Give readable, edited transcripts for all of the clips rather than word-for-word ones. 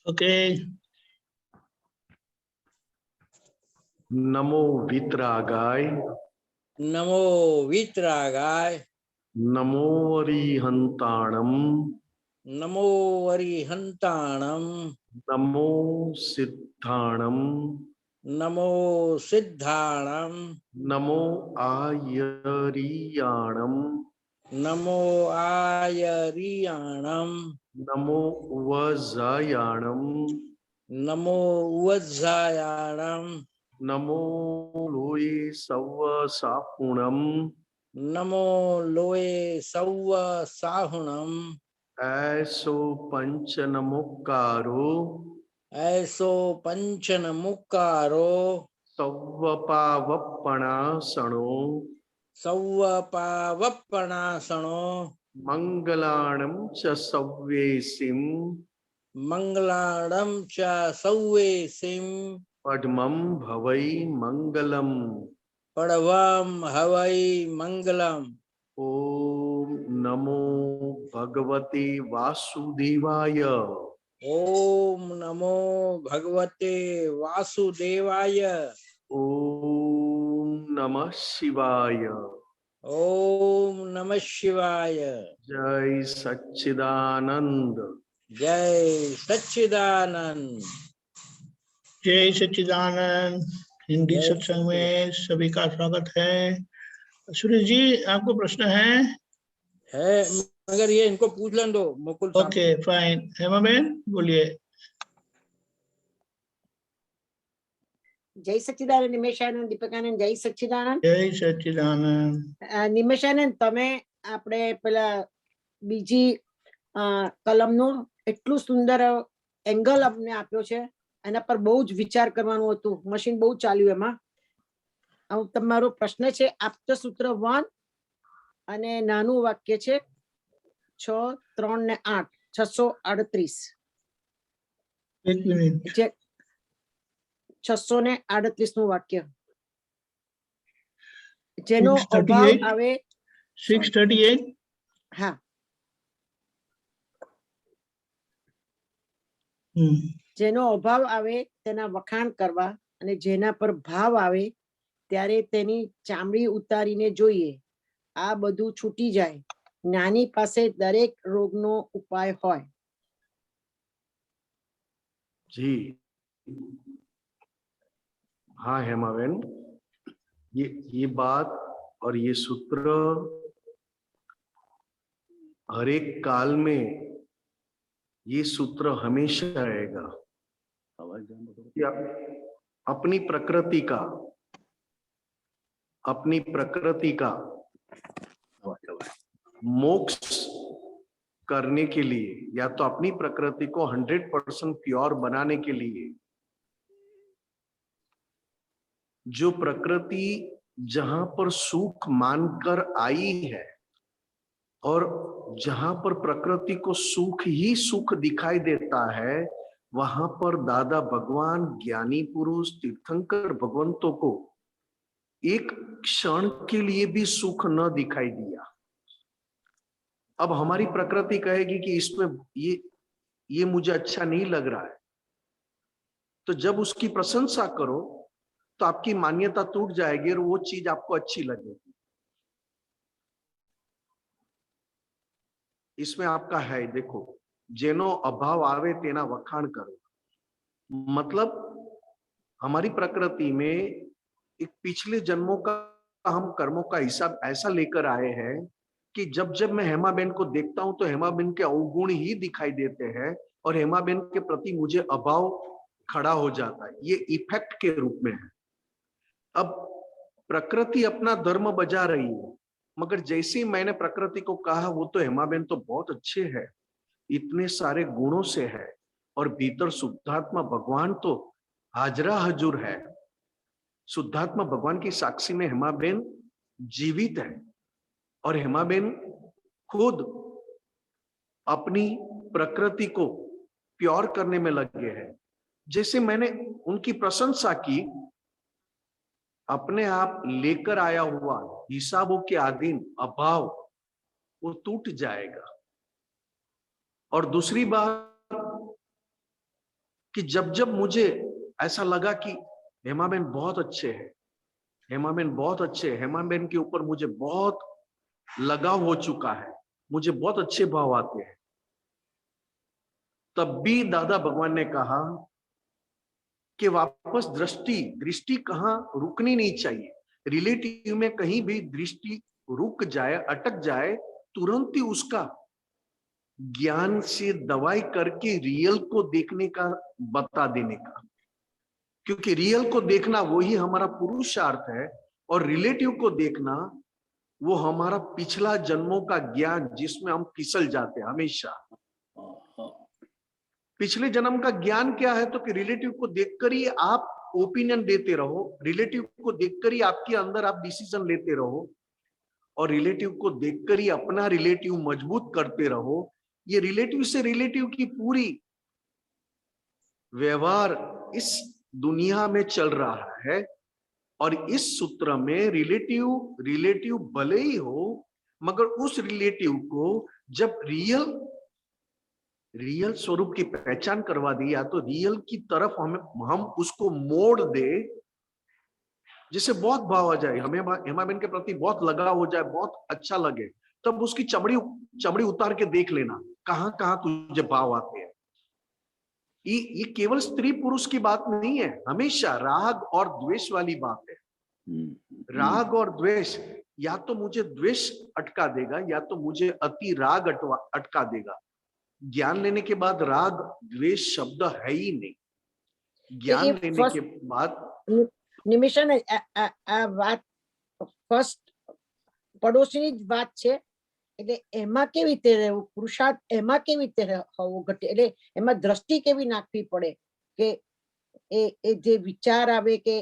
Okay. नमो वितरागाय, नमो वितरागाय, नमो अरिहंताणम, नमो अरिहंताणम, नमो सिद्धाणम, नमो सिद्धाणम, नमो आयरियाणम, नमो आयरियाणम, नमो वजायाणम, नमो वज्जायाणम, नमो लोये सव्व सापुणम, नमो लोये सव्व साहुणम, ऐसो पंच नमोकारो, ऐसो पंचन मुक्कारो, सव्व पावपणासणो, सव्व पावप्पणासणो, मंगलाणं च सव्येसिं, मंगलाणं च सव्येसिं, पद्मं भवै मंगलम्। पडवम हवै मंगलम। ओम नमो भगवते वासुदेवाय। ओम नमो भगवते वासुदेवाय। ओम नमः शिवाय। ओम नमः शिवाय। जय सच्चिदानंद। जय सच्चिदानंद। जय सच्चिदानंद। हिंदी जय सत्संग में सभी का स्वागत है। सुरेश जी, आपको प्रश्न है? मगर ये इनको पूछ लें दो, मुकुल साहब। Okay fine. हेमा बहन बोलिए। जय सच्चिदानंद निमेशानंद, दीपकानंद जय सच्चिदानंद। जय सच्चिदानंद। નિમેશાનંદ, તમે આપણે પેલા બીજી કલમનું એટલું સુંદર એંગલ અમને આપ્યો છે, એના પર બહુ જ વિચાર કરવાનું હતું. મશીન બહુ ચાલ્યું એમાં. તમારો પ્રશ્ન છે આપ્ત સૂત્ર 1 અને નાનું વાક્ય છે 6, 3 ને 8, 638. एक मिनट। 638 નું વાક્ય, જેનો અભાવ આવે 638. હા, જેનો અભાવ આવે તેના વખાણ કરવા અને જેના પર ભાવ આવે ત્યારે તેની ચામડી ઉતારીને જોઈએ. આ બધું છૂટી જાય. જ્ઞાની પાસે દરેક રોગનો ઉપાય હોય. जी हाँ हेमाबेन, ये बात और ये सूत्र हर एक काल में ये सूत्र हमेशा रहेगा। अपनी प्रकृति का मोक्ष करने के लिए, या तो अपनी प्रकृति को 100% प्योर बनाने के लिए, जो प्रकृति जहां पर सुख मानकर आई है और जहां पर प्रकृति को सुख ही सुख दिखाई देता है, वहां पर दादा भगवान, ज्ञानी पुरुष, तीर्थंकर भगवंतों को एक क्षण के लिए भी सुख न दिखाई दिया। अब हमारी प्रकृति कहेगी कि इसमें ये मुझे अच्छा नहीं लग रहा है, तो जब उसकी प्रशंसा करो तो आपकी मान्यता टूट जाएगी और वो चीज आपको अच्छी लगेगी। इसमें आपका है, देखो, जेनो अभाव आवे तेना वखाण करो। मतलब हमारी प्रकृति में एक पिछले जन्मों का हम कर्मों का हिसाब ऐसा लेकर आए हैं कि जब जब मैं हेमाबेन को देखता हूं तो हेमाबेन के अवगुण ही दिखाई देते हैं और हेमाबेन के प्रति मुझे अभाव खड़ा हो जाता है। ये इफेक्ट के रूप में है। अब प्रकृति अपना धर्म बजा रही है, मगर जैसे ही मैंने प्रकृति को कहा वो तो हेमाबेन तो बहुत अच्छे है, इतने सारे गुणों से है, और भीतर शुद्धात्मा भगवान तो हाजरा हजूर है। शुद्धात्मा भगवान की साक्षी में हेमाबेन जीवित है और हेमाबेन खुद अपनी प्रकृति को प्योर करने में लगे हैं। जैसे मैंने उनकी प्रशंसा की, अपने आप लेकर आया हुआ हिसाबों के अधीन अभाव वो टूट जाएगा। और दूसरी बात, कि जब जब मुझे ऐसा लगा कि हेमा बेन बहुत अच्छे हैं, हेमा बेन बहुत अच्छे हैं, हेमा बेन के ऊपर मुझे बहुत लगाव हो चुका है, मुझे बहुत अच्छे भाव आते हैं, तब भी दादा भगवान ने कहा कि वापस दृष्टि कहाँ रुकनी नहीं चाहिए। रिलेटिव में कहीं भी दृष्टि रुक जाए, अटक जाए, तुरंत ही उसका ज्ञान से दवाई करके रियल को देखने का बता देने का, क्योंकि रियल को देखना वही हमारा पुरुषार्थ है और रिलेटिव को देखना वो हमारा पिछला जन्मों का ज्ञान जिसमें हम फिसल जाते हैं हमेशा। पिछले जन्म का ज्ञान क्या है, तो कि रिलेटिव को देखकर ही आप ओपिनियन देते रहो, रिलेटिव को देखकर ही आपके अंदर आप डिसीजन लेते रहो और रिलेटिव को देखकर ही अपना रिलेटिव मजबूत करते रहो। ये रिलेटिव से रिलेटिव की पूरी व्यवहार इस दुनिया में चल रहा है और इस सूत्र में रिलेटिव भले ही हो, मगर उस रिलेटिव को जब रियल स्वरूप की पहचान करवा दी, या तो रियल की तरफ हम उसको मोड़ दे, जिससे बहुत भाव आ जाए, हमें हेमा बेन के प्रति बहुत लगाव हो जाए, बहुत अच्छा लगे, तब उसकी चमड़ी उतार के देख लेना कहां कहां तुझे भाव आते हैं। ये केवल स्त्री पुरुष की बात नहीं है, हमेशा राग और द्वेष वाली बात है। राग और द्वेष, या तो मुझे द्वेष अटका देगा या तो मुझे अति राग अटका देगा। ज्ञान लेने के बाद राग द्वेष शब्द है ही नहीं। ज्ञान लेने के बाद નિમિષા ને આ વાત ફર્સ્ટ પડોશીની જ વાત છે, એટલે એમાં કેવી રીતે રહેવું, પુરુષાર્થ એમાં કેવી રીતે હોવો ઘટે, એટલે એમાં દ્રષ્ટિ કેવી નાખવી પડે કે એ જે વિચાર આવે કે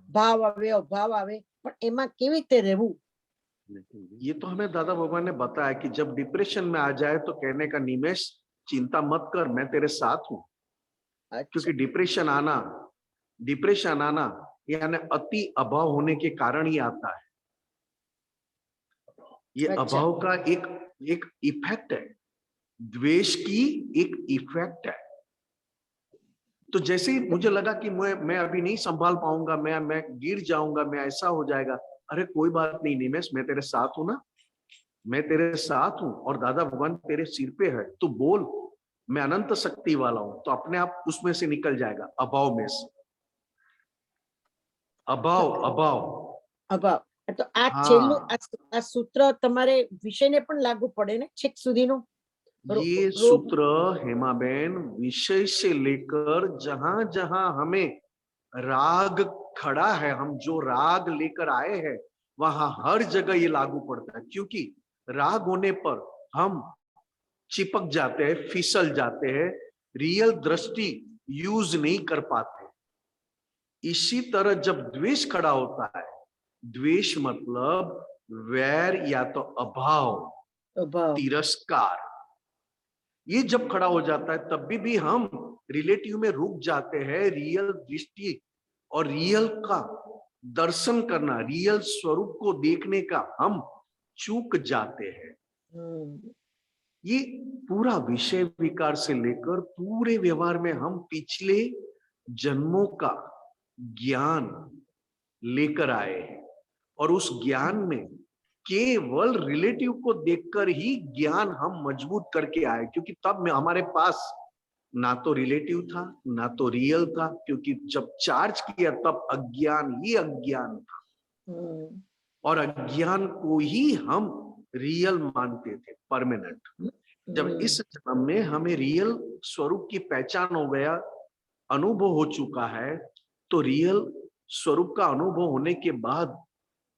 ભાવ આવે અભાવ આવે, પણ એમાં કેવી રીતે રહેવું? ये तो हमें दादा भगवान ने बताया कि जब डिप्रेशन में आ जाए तो कहने का, निमेश चिंता मत कर, मैं तेरे साथ हूं। क्योंकि डिप्रेशन आना यानी अति अभाव होने के कारण ही आता है। ये अभाव का एक इफेक्ट है, द्वेष की एक इफेक्ट है। तो जैसे ही मुझे लगा कि मैं अभी नहीं संभाल पाऊंगा, मैं गिर जाऊंगा, मैं ऐसा हो जाएगा, अरे कोई बात नहीं निमेश, मैं तेरे साथ हूं ना, मैं तेरे साथ हूं और दादा भगवान तेरे सिर पे है, तू बोल, मैं अनंत शक्ति वाला हूं, तो अपने आप उसमें से निकल जाएगा, अभाव में से। अभाव તો આ છેલ્લું આ સૂત્ર તમારે વિષયને પણ લાગુ પડે ને છેક સુધીનું? ये सूत्र हेमाबेन विषय से लेकर जहां जहां हमें राग खड़ा है, हम जो राग लेकर आए हैं वहां हर जगह ये लागू पड़ता है। क्योंकि राग होने पर हम चिपक जाते हैं, फिसल जाते हैं, रियल दृष्टि यूज नहीं कर पाते। इसी तरह जब द्वेष खड़ा होता है, द्वेष मतलब वैर या तो अभाव, तिरस्कार, ये जब खड़ा हो जाता है तब भी हम रिलेटिव में रुक जाते हैं। रियल दृष्टि और रियल का दर्शन करना, रियल स्वरूप को देखने का हम चूक जाते हैं। ये पूरा विषय विकार से लेकर पूरे व्यवहार में हम पिछले जन्मों का ज्ञान लेकर आए हैं और उस ज्ञान में केवल रिलेटिव को देखकर ही ज्ञान हम मजबूत करके आए, क्योंकि तब हमारे पास ना तो रिलेटिव था ना तो रियल था, क्योंकि जब चार्ज किया तब अज्ञान ही अज्ञान था और अज्ञान को ही हम रियल मानते थे, परमानेंट। जब इस जन्म में हमें रियल स्वरूप की पहचान हो गया, अनुभव हो चुका है, तो रियल स्वरूप का अनुभव होने के बाद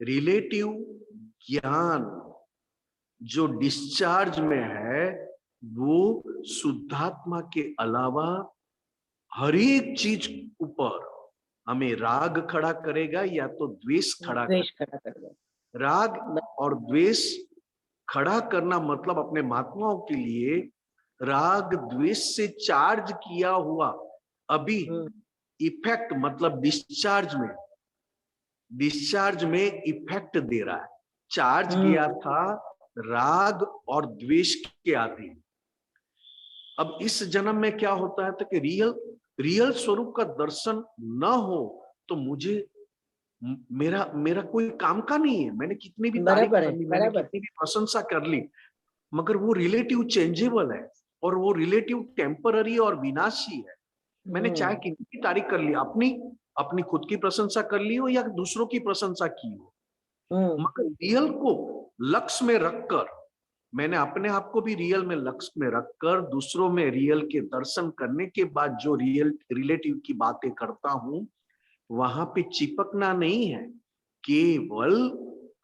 रिलेटिव ज्ञान जो डिस्चार्ज में है वो शुद्धात्मा के अलावा हर एक चीज ऊपर हमें राग खड़ा करेगा या तो द्वेष खड़ा करेगा। राग और द्वेष खड़ा करना मतलब अपने महात्माओं के लिए राग द्वेष से चार्ज किया हुआ अभी इफेक्ट, मतलब डिस्चार्ज में इफेक्ट दे रहा है। चार्ज किया था राग और द्वेष के आधीन। अब इस जन्म में क्या होता है तो कि रियल रियल स्वरूप का दर्शन न हो तो मुझे मेरा मेरा कोई काम का नहीं है। मैंने कितनी भी तारीफ बराबर है, कर ली, मैंने बराबर। कितनी भी प्रशंसा कर ली, मगर वो रिलेटिव चेंजेबल है और वो रिलेटिव टेम्पररी और विनाशी है। मैंने चाहे कितनी भी तारीफ कर ली, अपनी अपनी खुद की प्रशंसा कर ली हो या दूसरों की प्रशंसा की हो, मगर रियल को लक्ष्य में रखकर, मैंने अपने आप को भी रियल में लक्ष्य में रखकर दूसरों में रियल के दर्शन करने के बाद जो रियल रिलेटिव की बातें करता हूं, वहां पे चिपकना नहीं है, केवल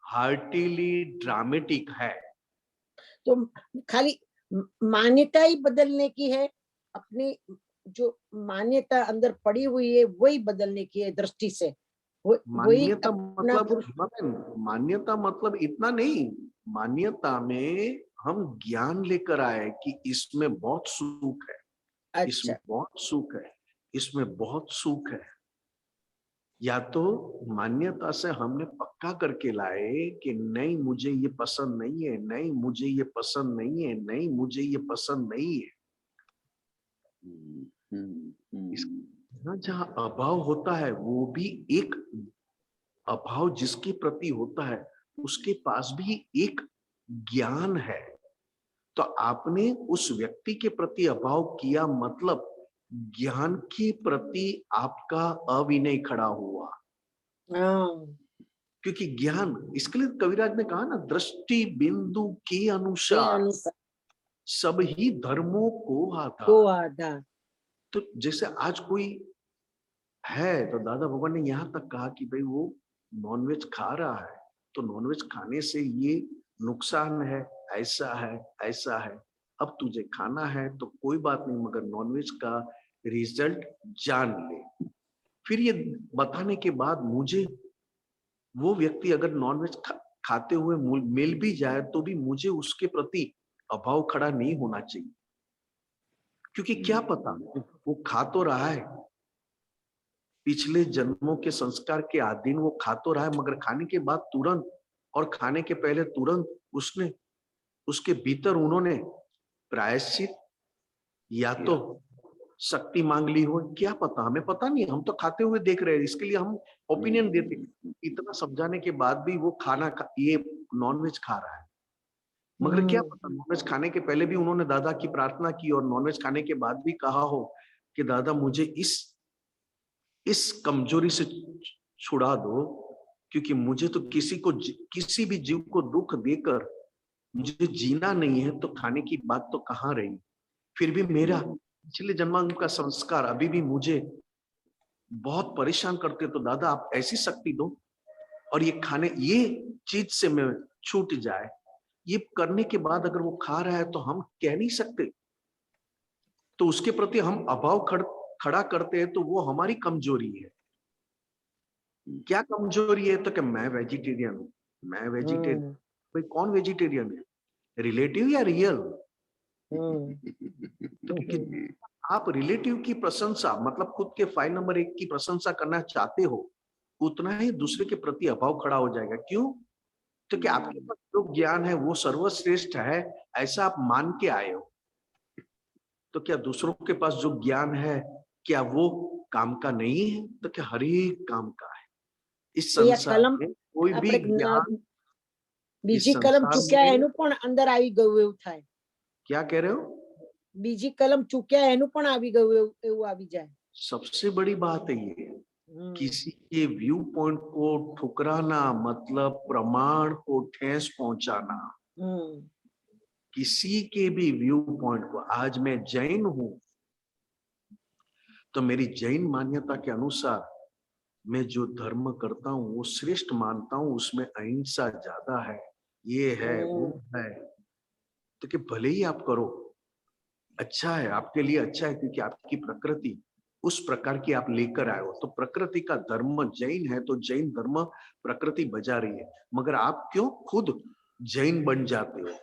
हार्टिली ड्रामेटिक है। तो खाली मान्यता ही बदलने की है, अपनी जो मान्यता अंदर पड़ी हुई है वही बदलने की है दृष्टि से, वही मान्यता अपना मतलब मान्यता मतलब इतना नहीं, मान्यता में हम ज्ञान लेकर आए कि इसमें बहुत सुख है, अच्छा, इसमें बहुत सुख है, इसमें बहुत सुख है। या तो मान्यता से हमने पक्का करके लाए कि नहीं मुझे ये पसंद नहीं है, नहीं मुझे ये पसंद नहीं है, नहीं मुझे ये पसंद नहीं है। इसका जहाँ अभाव होता है वो भी एक अभाव जिसके प्रति होता है उसके पास भी एक ज्ञान है। तो आपने उस व्यक्ति के प्रति अभाव किया, मतलब ज्ञान के प्रति आपका अविनय खड़ा हुआ। क्योंकि ज्ञान, इसके लिए कविराज ने कहा ना, दृष्टि बिंदु के अनुसार सभी धर्मों को आधार। तो जैसे आज कोई है तो दादा भगवान ने यहाँ तक कहा कि भाई वो नॉनवेज खा रहा है तो नॉनवेज खाने से ये नुकसान है, ऐसा है, ऐसा है। अब तुझे खाना है तो कोई बात नहीं, मगर नॉनवेज का रिजल्ट जान ले। फिर ये बताने के बाद मुझे वो व्यक्ति अगर नॉनवेज खाते हुए मिल भी जाए तो भी मुझे उसके प्रति अभाव खड़ा नहीं होना चाहिए, क्योंकि क्या पता वो खा तो रहा है, पिछले जन्मों के संस्कार के अधीन वो खा तो रहा है, मगर खाने के बाद तुरंत और खाने के पहले तुरंत उसने उसके भीतर उन्होंने प्रायश्चित या तो शक्ति मांग ली हो, क्या पता, हमें पता नहीं, हम तो खाते हुए देख रहे हैं, इसके लिए हम ओपिनियन देते। इतना समझाने के बाद भी वो ये नॉनवेज खा रहा है, मगर क्या पता नॉनवेज खाने के पहले भी उन्होंने दादा की प्रार्थना की और नॉनवेज खाने के बाद भी कहा हो कि दादा मुझे इस कमजोरी से छुड़ा दो, क्योंकि मुझे तो किसी भी जीव को दुख देकर मुझे जीना नहीं है, तो खाने की बात तो कहाँ रही। फिर भी मेरा पिछले जन्म का संस्कार अभी भी मुझे बहुत परेशान करते, तो दादा आप ऐसी शक्ति दो और ये चीज से मैं छूट जाए। ये करने के बाद अगर वो खा रहा है तो हम कह नहीं सकते, तो उसके प्रति हम अभाव खड़ा करते हैं, तो वो हमारी कमजोरी है। क्या कमजोरी है? तो कि मैं वेजिटेरियन हूं, मैं वेजिटेरियन। भाई कौन वेजिटेरियन है, रिलेटिव या रियल? तो आप रिलेटिव की प्रशंसा मतलब खुद के फाइल नंबर 1 की प्रशंसा करना चाहते हो, उतना ही दूसरे के प्रति अभाव खड़ा हो जाएगा। क्यों? तो क्या आपके पास जो ज्ञान है वो सर्वश्रेष्ठ है, ऐसा आप मान के आए हो। तो क्या दूसरों के पास जो ज्ञान है क्या वो काम का नहीं है? तो क्या हर एक काम का है। इस संसार में कोई भी ज्ञान, બીજી કલમ ચૂક્યા એનું પણ અંદર આવી ગયું એવું થાય। क्या कह रहे हो? બીજી कलम चूक्या એનું પણ આવી ગયું એવું આવી જાય। सबसे बड़ी बात है ये, किसी के व्यू पॉइंट को ठुकराना मतलब प्रमाण को ठेस पहुंचाना। किसी के भी व्यू पॉइंट को, आज मैं जैन हूं तो मेरी जैन मान्यता के अनुसार मैं जो धर्म करता हूं वो श्रेष्ठ मानता हूं, उसमें अहिंसा ज्यादा है, ये है वो है। तो कि भले ही आप करो, अच्छा है, आपके लिए अच्छा है, क्योंकि आपकी प्रकृति उस प्रकार की आप लेकर आए हो। तो प्रकृति का धर्म जैन है तो जैन धर्म प्रकृति बजा रही है, मगर आप क्यों खुद जैन बन जाते हो?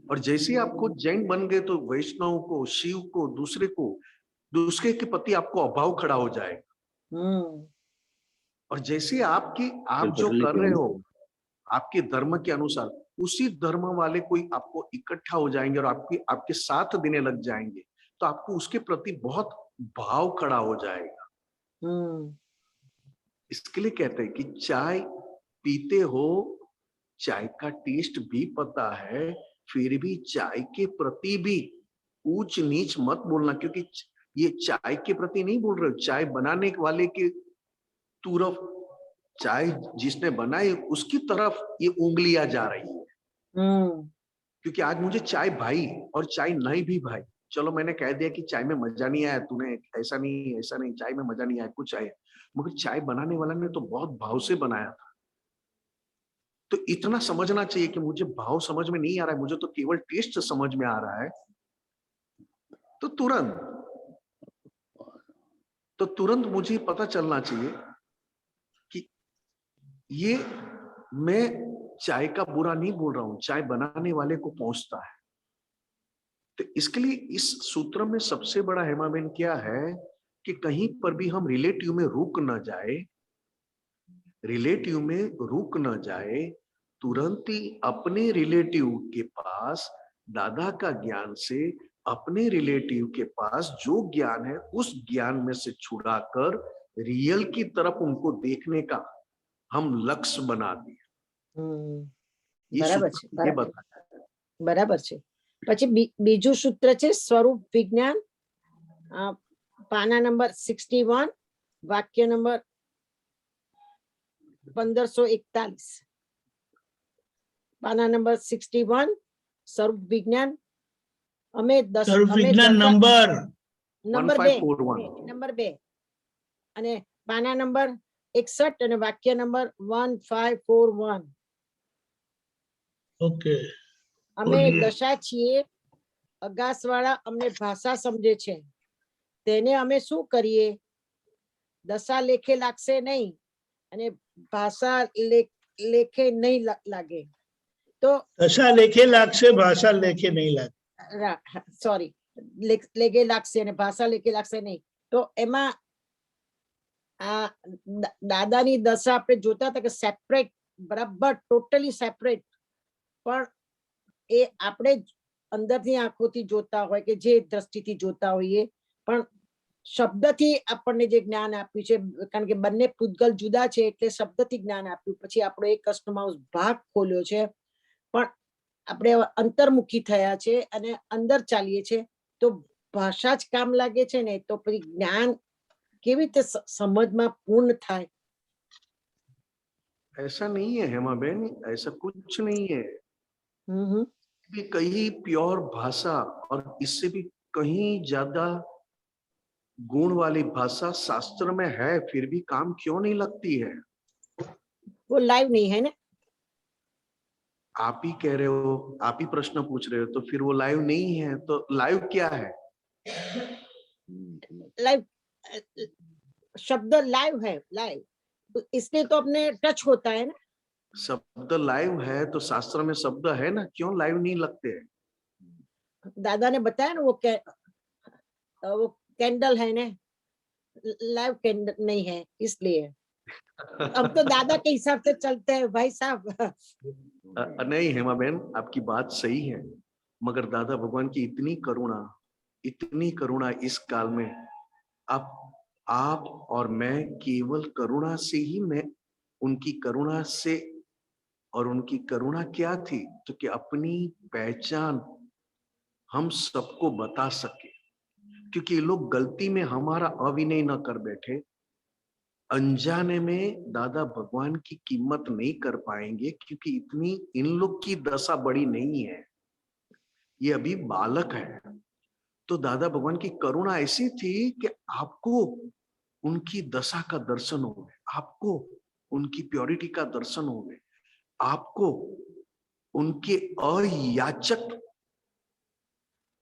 और जैसे ही आप खुद जैन बन गए तो वैष्णव को, शिव को, दूसरे के प्रति आपको अभाव खड़ा हो जाएगा। और जैसे आप जो कर रहे हो आपके धर्म के अनुसार, उसी धर्म वाले कोई आपको इकट्ठा हो जाएंगे और आपके साथ देने लग जाएंगे, तो तो आपको उसके प्रति बहुत भाव खड़ा हो जाएगा। हम्म इसके लिए कहते हैं कि चाय पीते हो, चाय का टेस्ट भी पता है, फिर भी चाय के प्रति भी ऊंच नीच मत बोलना, क्योंकि ये चाय के प्रति नहीं बोल रहे हो, चाय बनाने वाले के तरफ, चाय जिसने बनाई उसकी तरफ ये उंगलियां जा रही है। हम्म क्योंकि आज मुझे चाय भाई और चाय नहीं भी भाई, चलो मैंने कह दिया कि चाय में मजा नहीं आया, तूने ऐसा नहीं, चाय में मजा नहीं आया, कुछ आया, मगर चाय बनाने वाला ने तो बहुत भाव से बनाया था। तो इतना समझना चाहिए कि मुझे भाव समझ में नहीं आ रहा है, मुझे तो केवल टेस्ट समझ में आ रहा है, तो तुरंत मुझे पता चलना चाहिए कि ये मैं चाय का बुरा नहीं बोल रहा हूं, चाय बनाने वाले को पहुंचता है। तो इसके लिए इस सूत्र में सबसे बड़ा हेमाबेन क्या है कि कहीं पर भी हम रिलेटिव में रुक न जाए, तुरंत ही अपने रिलेटिव के पास दादा का ज्ञान से, अपने रिलेटिव के पास जो ज्ञान है उस ज्ञान में से छुड़ाकर रियल की तरफ उनको देखने का हम लक्ष्य बना दिए। ये બરાબર છે, सूत्र ये बताया है। બરાબર છે. પછી બીજું સૂત્ર છે સ્વરૂપ વિજ્ઞાન, પાના નંબર 61, વાક્ય નંબર 1541. પાના નંબર 61, સ્વરૂપ વિજ્ઞાન. અમે सर्व विज्ञान नंबर નંબર 1541. 2, નંબર 2 અને પાના નંબર 61 અને વાક્ય નંબર 1541. ओके અમે બોલીએ. દશા છીએ, અગાસવાળા અમને ભાષા સમજે છે, તેને અમે શું કરીએ? દશા લેખે લાગશે નહીં અને ભાષા લેખે નહીં લાગે તો દશા લેખે લાગશે, ભાષા લેખે નહીં લાગે. સોરી, લેખે લાગશે અને ભાષા લેખે લાગશે નહીં. તો એમાં આ દાદાની દશા આપણે જોતા હતા કે સેપરેટ, બરાબર ટોટલી સેપરેટ, પણ એ આપણે અંદરની આંખોથી જોતા હોય કે જે દ્રષ્ટિથી જોતા હોઈએ, પણ શબ્દથી આપણને જે જ્ઞાન આપ્યું છે, કારણ કે બંને પૂતગલ જુદા છે એટલે શબ્દથી જ્ઞાન આપ્યું, પછી આપણો એક કસ્ટમાઉસ ભાગ ખોલ્યો છે, પણ આપણે અંતર્મુખી થયા છે અને અંદર ચાલીએ છે, તો ભાષા જ કામ લાગે છે ને, તો પછી જ્ઞાન કેવી રીતે સમજમાં પૂર્ણ થાય? ऐसा नहीं है हेमाबेन, ऐसा कुछ नहीं है। हम्म भी कहीं प्योर भाषा और इससे भी कहीं ज्यादा गुण वाली भाषा शास्त्र में है, फिर भी काम क्यों नहीं लगती है? वो लाइव नहीं है ना, आप ही कह रहे हो, आप ही प्रश्न पूछ रहे हो, तो फिर वो लाइव नहीं है, तो लाइव क्या है? लाइव शब्द लाइव है, लाइव, इसलिए तो अपने टच होता है ना. शब्द लाइव है तो शास्त्र में शब्द है ना, क्यों लाइव नहीं लगते हैं? दादा ने बताया ना वो कैंडल है ना, लाइव कैंडल नहीं है, इसलिए अब तो दादा के हिसाब से चलते हैं भाई साहब. नहीं हेमाबेन, आपकी बात सही है, मगर दादा भगवान की इतनी करुणा इस काल में, आप और मैं केवल करुणा से ही, मैं उनकी करुणा से, और उनकी करुणा क्या थी तो कि अपनी पहचान हम सबको बता सके, क्योंकि ये लोग गलती में हमारा अविनय न कर बैठे, अनजाने में दादा भगवान की कीमत नहीं कर पाएंगे, क्योंकि इतनी इन लोग की दशा बड़ी नहीं है, ये अभी बालक है। तो दादा भगवान की करुणा ऐसी थी कि आपको उनकी दशा का दर्शन हो गए, आपको उनकी प्योरिटी का दर्शन हो गए, आपको उनके अयाचक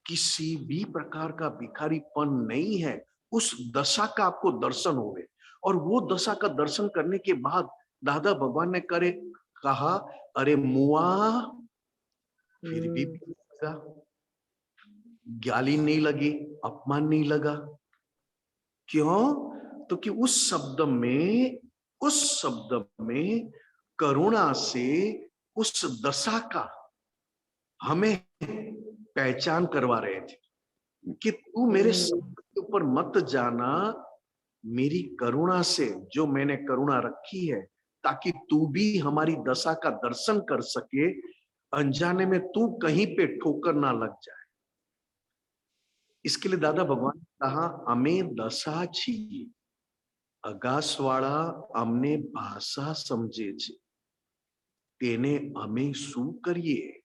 किसी भी प्रकार का भिखारीपन नहीं है, उस दशा का आपको दर्शन हो गए। और वो दशा का दर्शन करने के बाद दादा भगवान ने कहा, अरे मुआ, फिर भी लगा, गाली नहीं लगी, अपमान नहीं लगा। क्यों? तो कि उस शब्द में करुणा से उस दशा का हमें पहचान करवा रहे थे। कि तू मेरे शब्द के ऊपर मत जाना, मेरी करुणा से जो मैंने करुणा रखी है, ताकि तू भी हमारी दशा का दर्शन कर सके, अनजाने में तू कहीं पे ठोकर ना लग जाए। इसके लिए दादा भगवान ने कहा, हमें दशा छी अगासवाड़ा अमने भाषा समझे छे, तेने हमें शू करिए।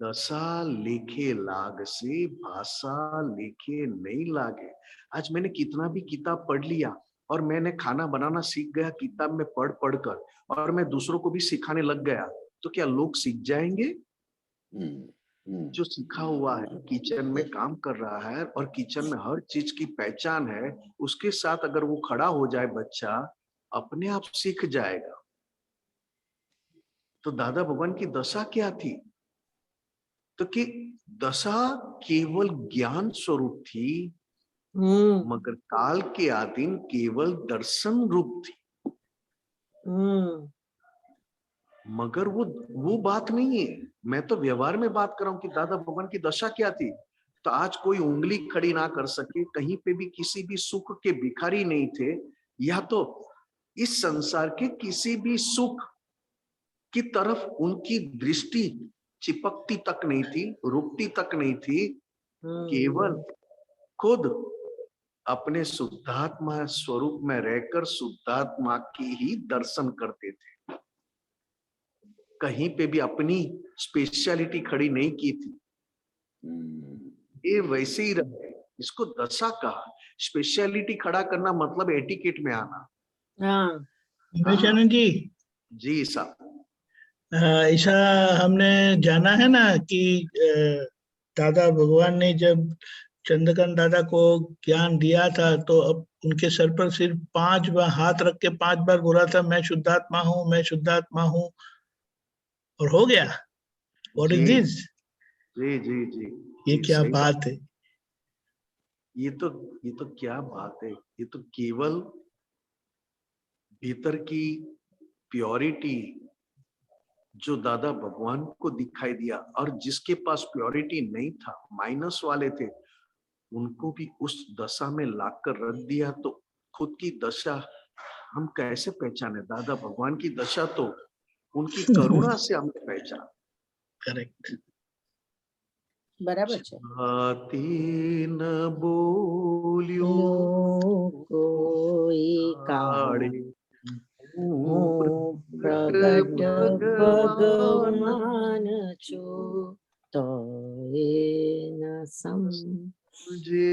दशा लेखे लाग से भाषा लेखे नहीं लागे। आज मैंने कितना भी किताब पढ़ लिया और मैंने खाना बनाना सीख गया किताब में पढ़ पढ़ कर, और मैं दूसरों को भी सिखाने लग गया, तो क्या लोग सीख जाएंगे? जो सीखा हुआ है, किचन में काम कर रहा है और किचन में हर चीज की पहचान है, उसके साथ अगर वो खड़ा हो जाए बच्चा, अपने आप सीख जाएगा। तो दादा भगवान की दशा क्या थी? तो कि दशा केवल ज्ञान स्वरूप थी, मगर काल के आदिम केवल दर्शन रूप थी। मगर वो बात नहीं है। मैं तो व्यवहार में बात कर रहा हूं कि दादा भगवान की दशा क्या थी। तो आज कोई उंगली खड़ी ना कर सके, कहीं पे भी किसी भी सुख के भिखारी नहीं थे, या तो इस संसार के किसी भी सुख की तरफ उनकी दृष्टि चिपकती तक नहीं थी, रुकती तक नहीं थी। केवल खुद अपने शुद्धात्मा स्वरूप में रहकर शुद्धात्मा की ही दर्शन करते थे। कहीं पे भी अपनी स्पेशलिटी खड़ी नहीं की थी। ये वैसे ही रहे, इसको दशा कहा। स्पेशलिटी खड़ा करना मतलब एटिकेट में आना। विवेकानंद जी, जी साहब। ऐसा हमने जाना है ना कि दादा भगवान ने जब चंद्रकांत दादा को ज्ञान दिया था, तो अब उनके सर पर सिर्फ 5 बार हाथ रख के 5 बार बोला था, मैं शुद्धात्मा हूँ, मैं शुद्धात्मा हूँ, और हो गया। व्हाट इज जी दिस? जी जी जी, ये जी, क्या सही बात है? ये तो क्या बात है। ये तो केवल भीतर की प्योरिटी जो दादा भगवान को दिखाई दिया, और जिसके पास प्योरिटी नहीं था, माइनस वाले थे, उनको भी उस दशा में लाकर रख दिया। तो खुद की दशा हम कैसे पहचाने? दादा भगवान की दशा तो उनकी करुणा से हमने पहचाना। करेक्ट। बराबर है। छाती न बोलियो कोई काड़े, प्रगट भगवान छो तो न मुझे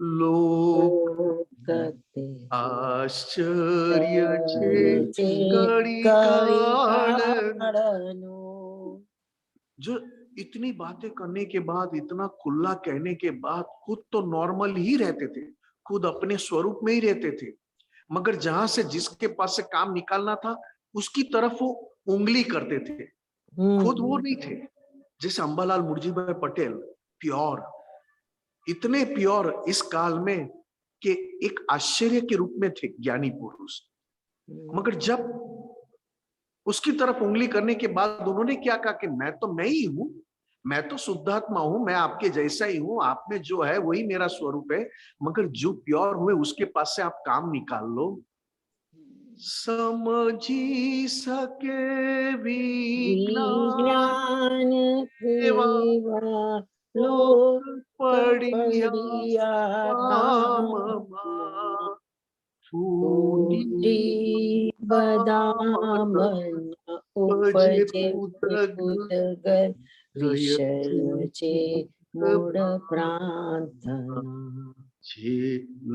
लोग समते आश्चर्य छे कड़ी काड़नो। जो इतनी बातें करने के बाद, इतना खुला कहने के बाद, खुद तो नॉर्मल ही रहते थे, खुद अपने स्वरूप में ही रहते थे, मगर जहां से जिसके पास से काम निकालना था उसकी तरफ वो उंगली करते थे। खुद वो नहीं थे। जैसे अंबालाल मुर्जी भाई पटेल, प्योर, इतने प्योर इस काल में कि एक आश्चर्य के रूप में थे, ज्ञानी पुरुष। मगर जब उसकी तरफ उंगली करने के बाद उन्होंने क्या कहा कि मैं तो मैं ही हूं, मैं तो शुद्धात्मा हूं, मैं आपके जैसा ही हूं, आप में जो है वही मेरा स्वरूप है, मगर जो प्योर हुए उसके पास से आप काम निकाल लो। समझी सके विज्ञान लोक पढ़िया काम फूली बदामन उपजे उदगर विषय चे मूड प्रार्थना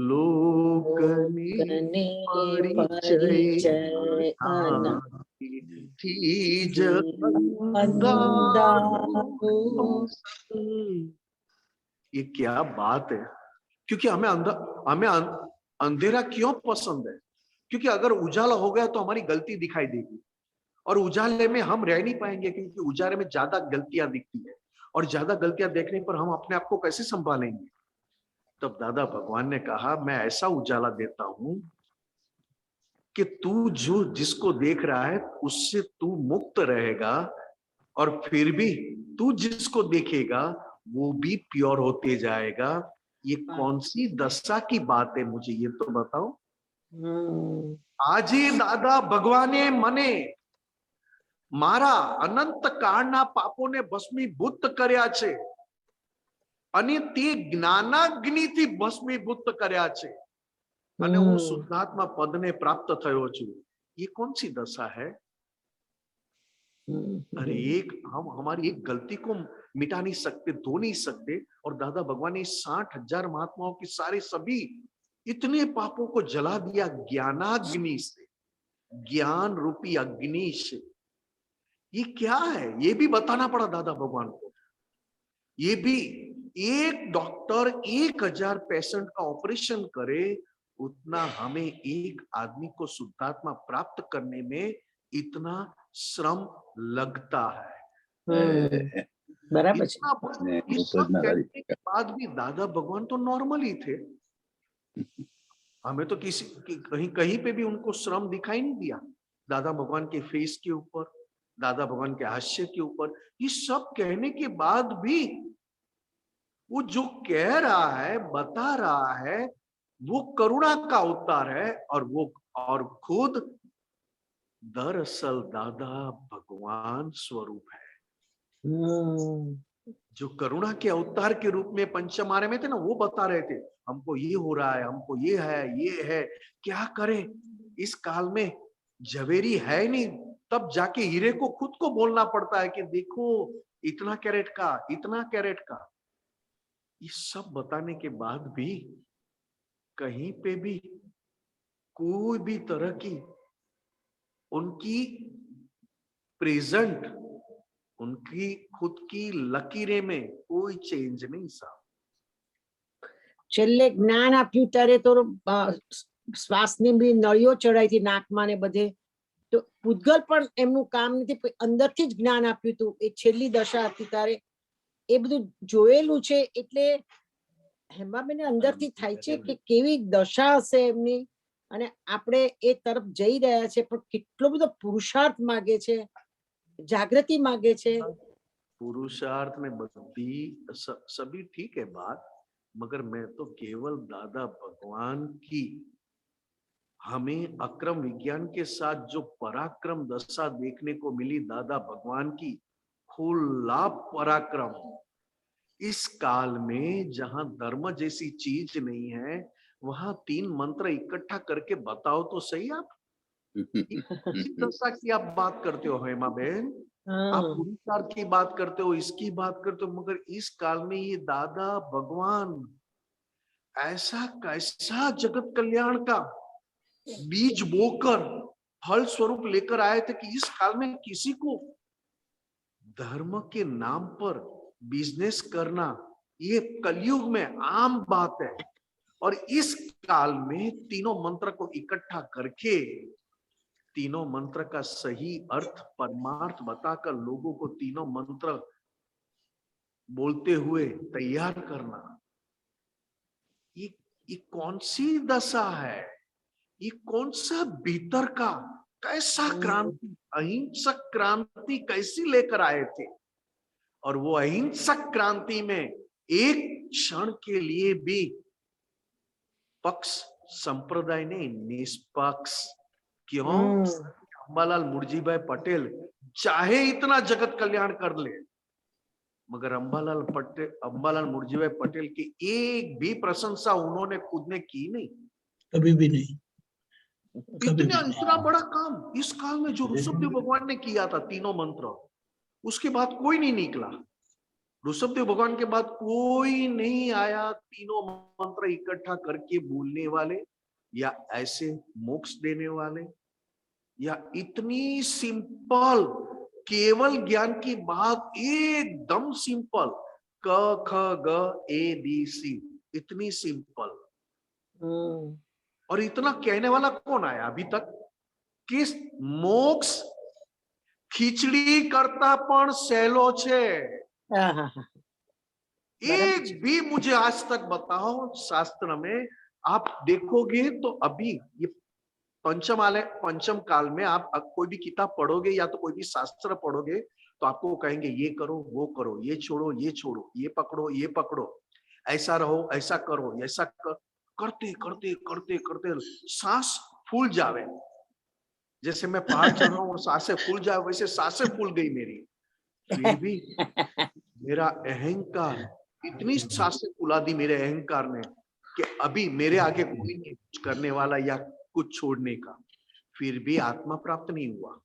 लोकने परिचय ये क्या बात है। क्योंकि हमें अंधेरा क्यों पसंद है? क्योंकि अगर उजाला हो गया तो हमारी गलती दिखाई देगी, और उजाले में हम रह नहीं पाएंगे, क्योंकि उजाले में ज्यादा गलतियां दिखती है, और ज्यादा गलतियां देखने पर हम अपने आप को कैसे संभालेंगे? तब दादा भगवान ने कहा, मैं ऐसा उजाला देता हूं कि तू जो जिसको देख रहा है उससे तू मुक्त रहेगा, और फिर भी तू जिसको देखेगा वो भी प्योर होते जाएगा। ये कौन सी दशा की बात है, मुझे ये तो बताओ। આજે દાદા ભગવાને મને મારા અનંત કાળના પાપોને ભસ્મીભૂત કર્યા છે અને તે જ્ઞાનાગ્નિથી ભસ્મીભૂત કર્યા છે અને હું શુદ્ધાત્મા પદને પ્રાપ્ત થયો છું। ये कौन सी दशा है? अरे हम हमारी एक गलती को मिटा नहीं सकते, धो नहीं सकते, और दादा भगवान ने 60,000 महात्माओं की सारे सभी इतने पापों को जला दिया ज्ञानाग्नि से, ज्ञान रूपी अग्नि से। ये क्या है, ये भी बताना पड़ा दादा भगवान को। ये भी एक डॉक्टर 1,000 पेशेंट का ऑपरेशन करे, उतना हमें एक आदमी को शुद्धात्मा प्राप्त करने में इतना श्रम लगता है। बराबर। इस सब करने के बाद भी दादा भगवान तो नॉर्मल ही थे। हमें तो कहीं कहीं पे भी उनको श्रम दिखाई नहीं दिया। दादा भगवान के फेस के ऊपर, दादा भगवान के हास्य के ऊपर, ये सब कहने के बाद भी वो जो कह रहा है, बता रहा है, वो करुणा का अवतार है। और खुद दरअसल दादा भगवान स्वरूप है। जो करुणा के अवतार के रूप में पंचमारे में थे ना, वो बता रहे थे हमको ये हो रहा है, हमको ये है, क्या करें इस काल में। जवेरी है नहीं, तब जाके हीरे को खुद को बोलना पड़ता है कि देखो इतना कैरेट का, इतना कैरेट का। ये सब बताने के बाद भी कहीं पे भी कोई भी तरह की उनकी प्रेजेंट, उनकी खुद की लकीरें में कोई चेंज नहीं साहब। છેલ્લે જ્ઞાન આપ્યું ત્યારે તો શ્વાસની બી નળીઓ ચડાઈ હતી નાકમાં ને બધે, તો પૂતગલ પણ એમનું કામ નથી, અંદરથી જ જ્ઞાન આપ્યું હતું। એ છેલ્લી દશા હતી ત્યારે એ બધું જોયેલું છે, એટલે હેમાબેન અંદરથી થાય છે કે કેવી દશા હશે એમની, અને આપણે એ તરફ જઈ રહ્યા છે, પણ કેટલો બધો પુરુષાર્થ માગે છે, જાગૃતિ मांगे छे। पुरुषार्थ में बत्ती सभी ठीक है बात, मगर मैं तो केवल दादा भगवान की हमें अक्रम विज्ञान के साथ जो पराक्रम दशा देखने को मिली, दादा भगवान की खुला पराक्रम, इस काल में जहां धर्म जैसी चीज नहीं है, वहां 3 मंत्र इकट्ठा करके बताओ तो सही आप। दशा की आप बात करते हो हेमा बहन, आप पुरुषार्थ की बात करते हो, इसकी बात करते हो, मगर इस काल में ये दादा भगवान ऐसा कैसा जगत कल्याण का बीज बोकर फल स्वरूप लेकर आए थे कि इस काल में किसी को धर्म के नाम पर बिजनेस करना ये कलयुग में आम बात है। और इस काल में तीनों मंत्र को इकट्ठा करके, तीनों मंत्र का सही अर्थ परमार्थ बताकर लोगों को तीनों मंत्र बोलते हुए तैयार करना, ये कौन सी दशा है, ये कौन सा भीतर का कैसा क्रांति, अहिंसक क्रांति कैसी लेकर आए थे। और वो अहिंसक क्रांति में एक क्षण के लिए भी पक्ष संप्रदाय ने निष्पक्ष, क्यों? अंबालाल मुर्जीभाई पटेल चाहे इतना जगत कल्याण कर ले, मगर अंबालाल मुर्जीभाई पटेल की एक भी प्रशंसा उन्होंने खुद ने की नहीं, कभी भी नहीं। इतना बड़ा काम इस काल में जो ऋषभदेव भगवान ने किया था, तीनों मंत्र, उसके बाद कोई नहीं निकला। ऋषभदेव भगवान के बाद कोई नहीं आया तीनों मंत्र इकट्ठा करके बोलने वाले, या ऐसे मोक्ष देने वाले, या इतनी सिंपल केवल ज्ञान की बात, एकदम सिंपल, क ख ग ए बी सी, इतनी सिंपल। और इतना कहने वाला कौन आया अभी तक? किस मोक्ष खिचड़ी करता पण सहेलो छे। एक भी मुझे आज तक बताओ शास्त्र में आप देखोगे तो, अभी ये पंचम काल में आप कोई भी किताब पढ़ोगे या तो कोई भी शास्त्र पढ़ोगे तो आपको कहेंगे ये करो, वो करो, ये छोड़ो, ये छोड़ो, ये पकड़ो, ये पकड़ो, ऐसा रहो, ऐसा करो, ऐसा करते करते करते करते सांस फूल जावे। जैसे मैं पहाड़ चढ़ रहा हूँ और सांसें फूल जाए, वैसे सांसें फूल गई मेरी। फिर भी मेरा अहंकार, इतनी सांसें फुला दी मेरे अहंकार ने कि अभी मेरे आगे कोई नहीं कुछ करने वाला या कुछ छोड़ने का। फिर भी आत्मा प्राप्त नहीं हुआ।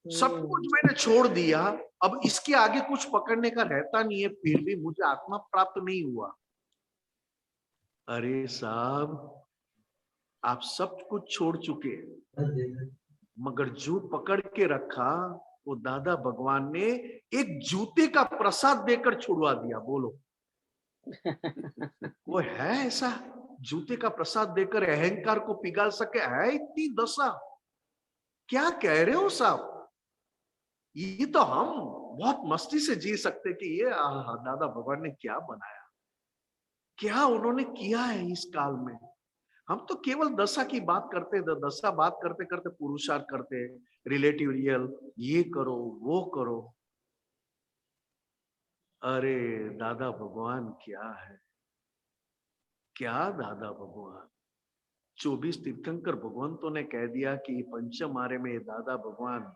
सब कुछ मैंने छोड़ दिया, अब इसके आगे कुछ पकड़ने का रहता नहीं है, फिर भी मुझे आत्मा प्राप्त नहीं हुआ। अरे साहब, आप सब कुछ छोड़ चुके, मगर जो पकड़ के रखा वो दादा भगवान ने एक जूते का प्रसाद देकर छुड़वा दिया। बोलो, वो है ऐसा जूते का प्रसाद देकर अहंकार को पिघाल सके? है इतनी दशा? क्या कह रहे हो साहब? ये तो हम बहुत मस्ती से जी सकते कि ये दादा भगवान ने क्या बनाया, क्या उन्होंने किया है इस काल में। हम तो केवल दशा की बात करते, दशा बात करते करते पुरुषार्थ करते, रिलेटिव रियल, ये करो वो करो। अरे दादा भगवान क्या है, क्या दादा भगवान। 24 तीर्थंकर भगवंतों ने कह दिया कि पंचम आरे में दादा भगवान,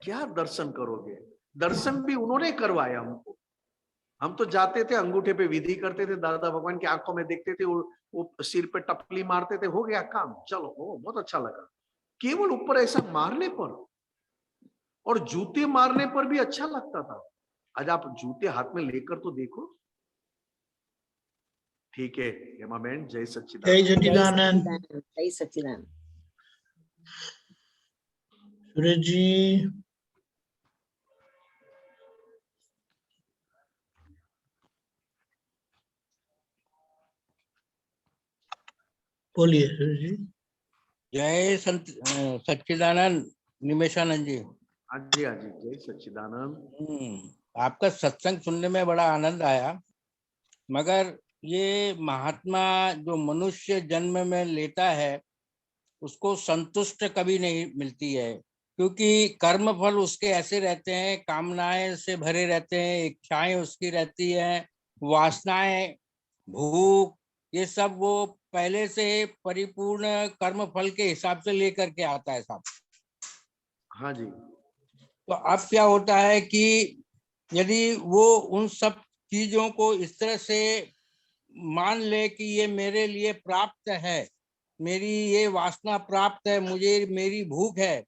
क्या दर्शन करोगे। दर्शन भी उन्होंने करवाया हमको। हम तो जाते थे, अंगूठे पे विधि करते थे, दादा भगवान की आंखों में देखते थे, वो सिर पे टपली मारते थे, हो गया काम, चलो, वो बहुत अच्छा लगा। केवल ऊपर ऐसा मारने पर और जूते मारने पर भी अच्छा लगता था। आज आप जूते हाथ में लेकर तो देखो। ठीक है हेमा बहन, जय जय सच्चिदानंद। सच्चिदानंद। जय सच्चिदानंद। सूरज जी, बोलिए सूरज जी। जय संत सच्चिदानंद निमेशानंद जी। हाँ जी, हाँ जी, जय सच्चिदानंद। आपका सत्संग सुनने में बड़ा आनंद आया, मगर ये महात्मा जो मनुष्य जन्म में लेता है उसको संतुष्ट कभी नहीं मिलती है, क्योंकि कर्म फल उसके ऐसे रहते हैं, कामनाएं से भरे रहते हैं, इच्छाएं उसकी रहती हैं, वासनाएं, भूख, ये सब वो पहले से परिपूर्ण कर्म फल के हिसाब से लेकर के आता है साहब। हाँ जी, तो अब क्या होता है कि यदि वो उन सब चीजों को इस तरह से मान ले कि ये मेरे लिए प्राप्त है, मेरी ये वासना प्राप्त है, मुझे मेरी भूख है,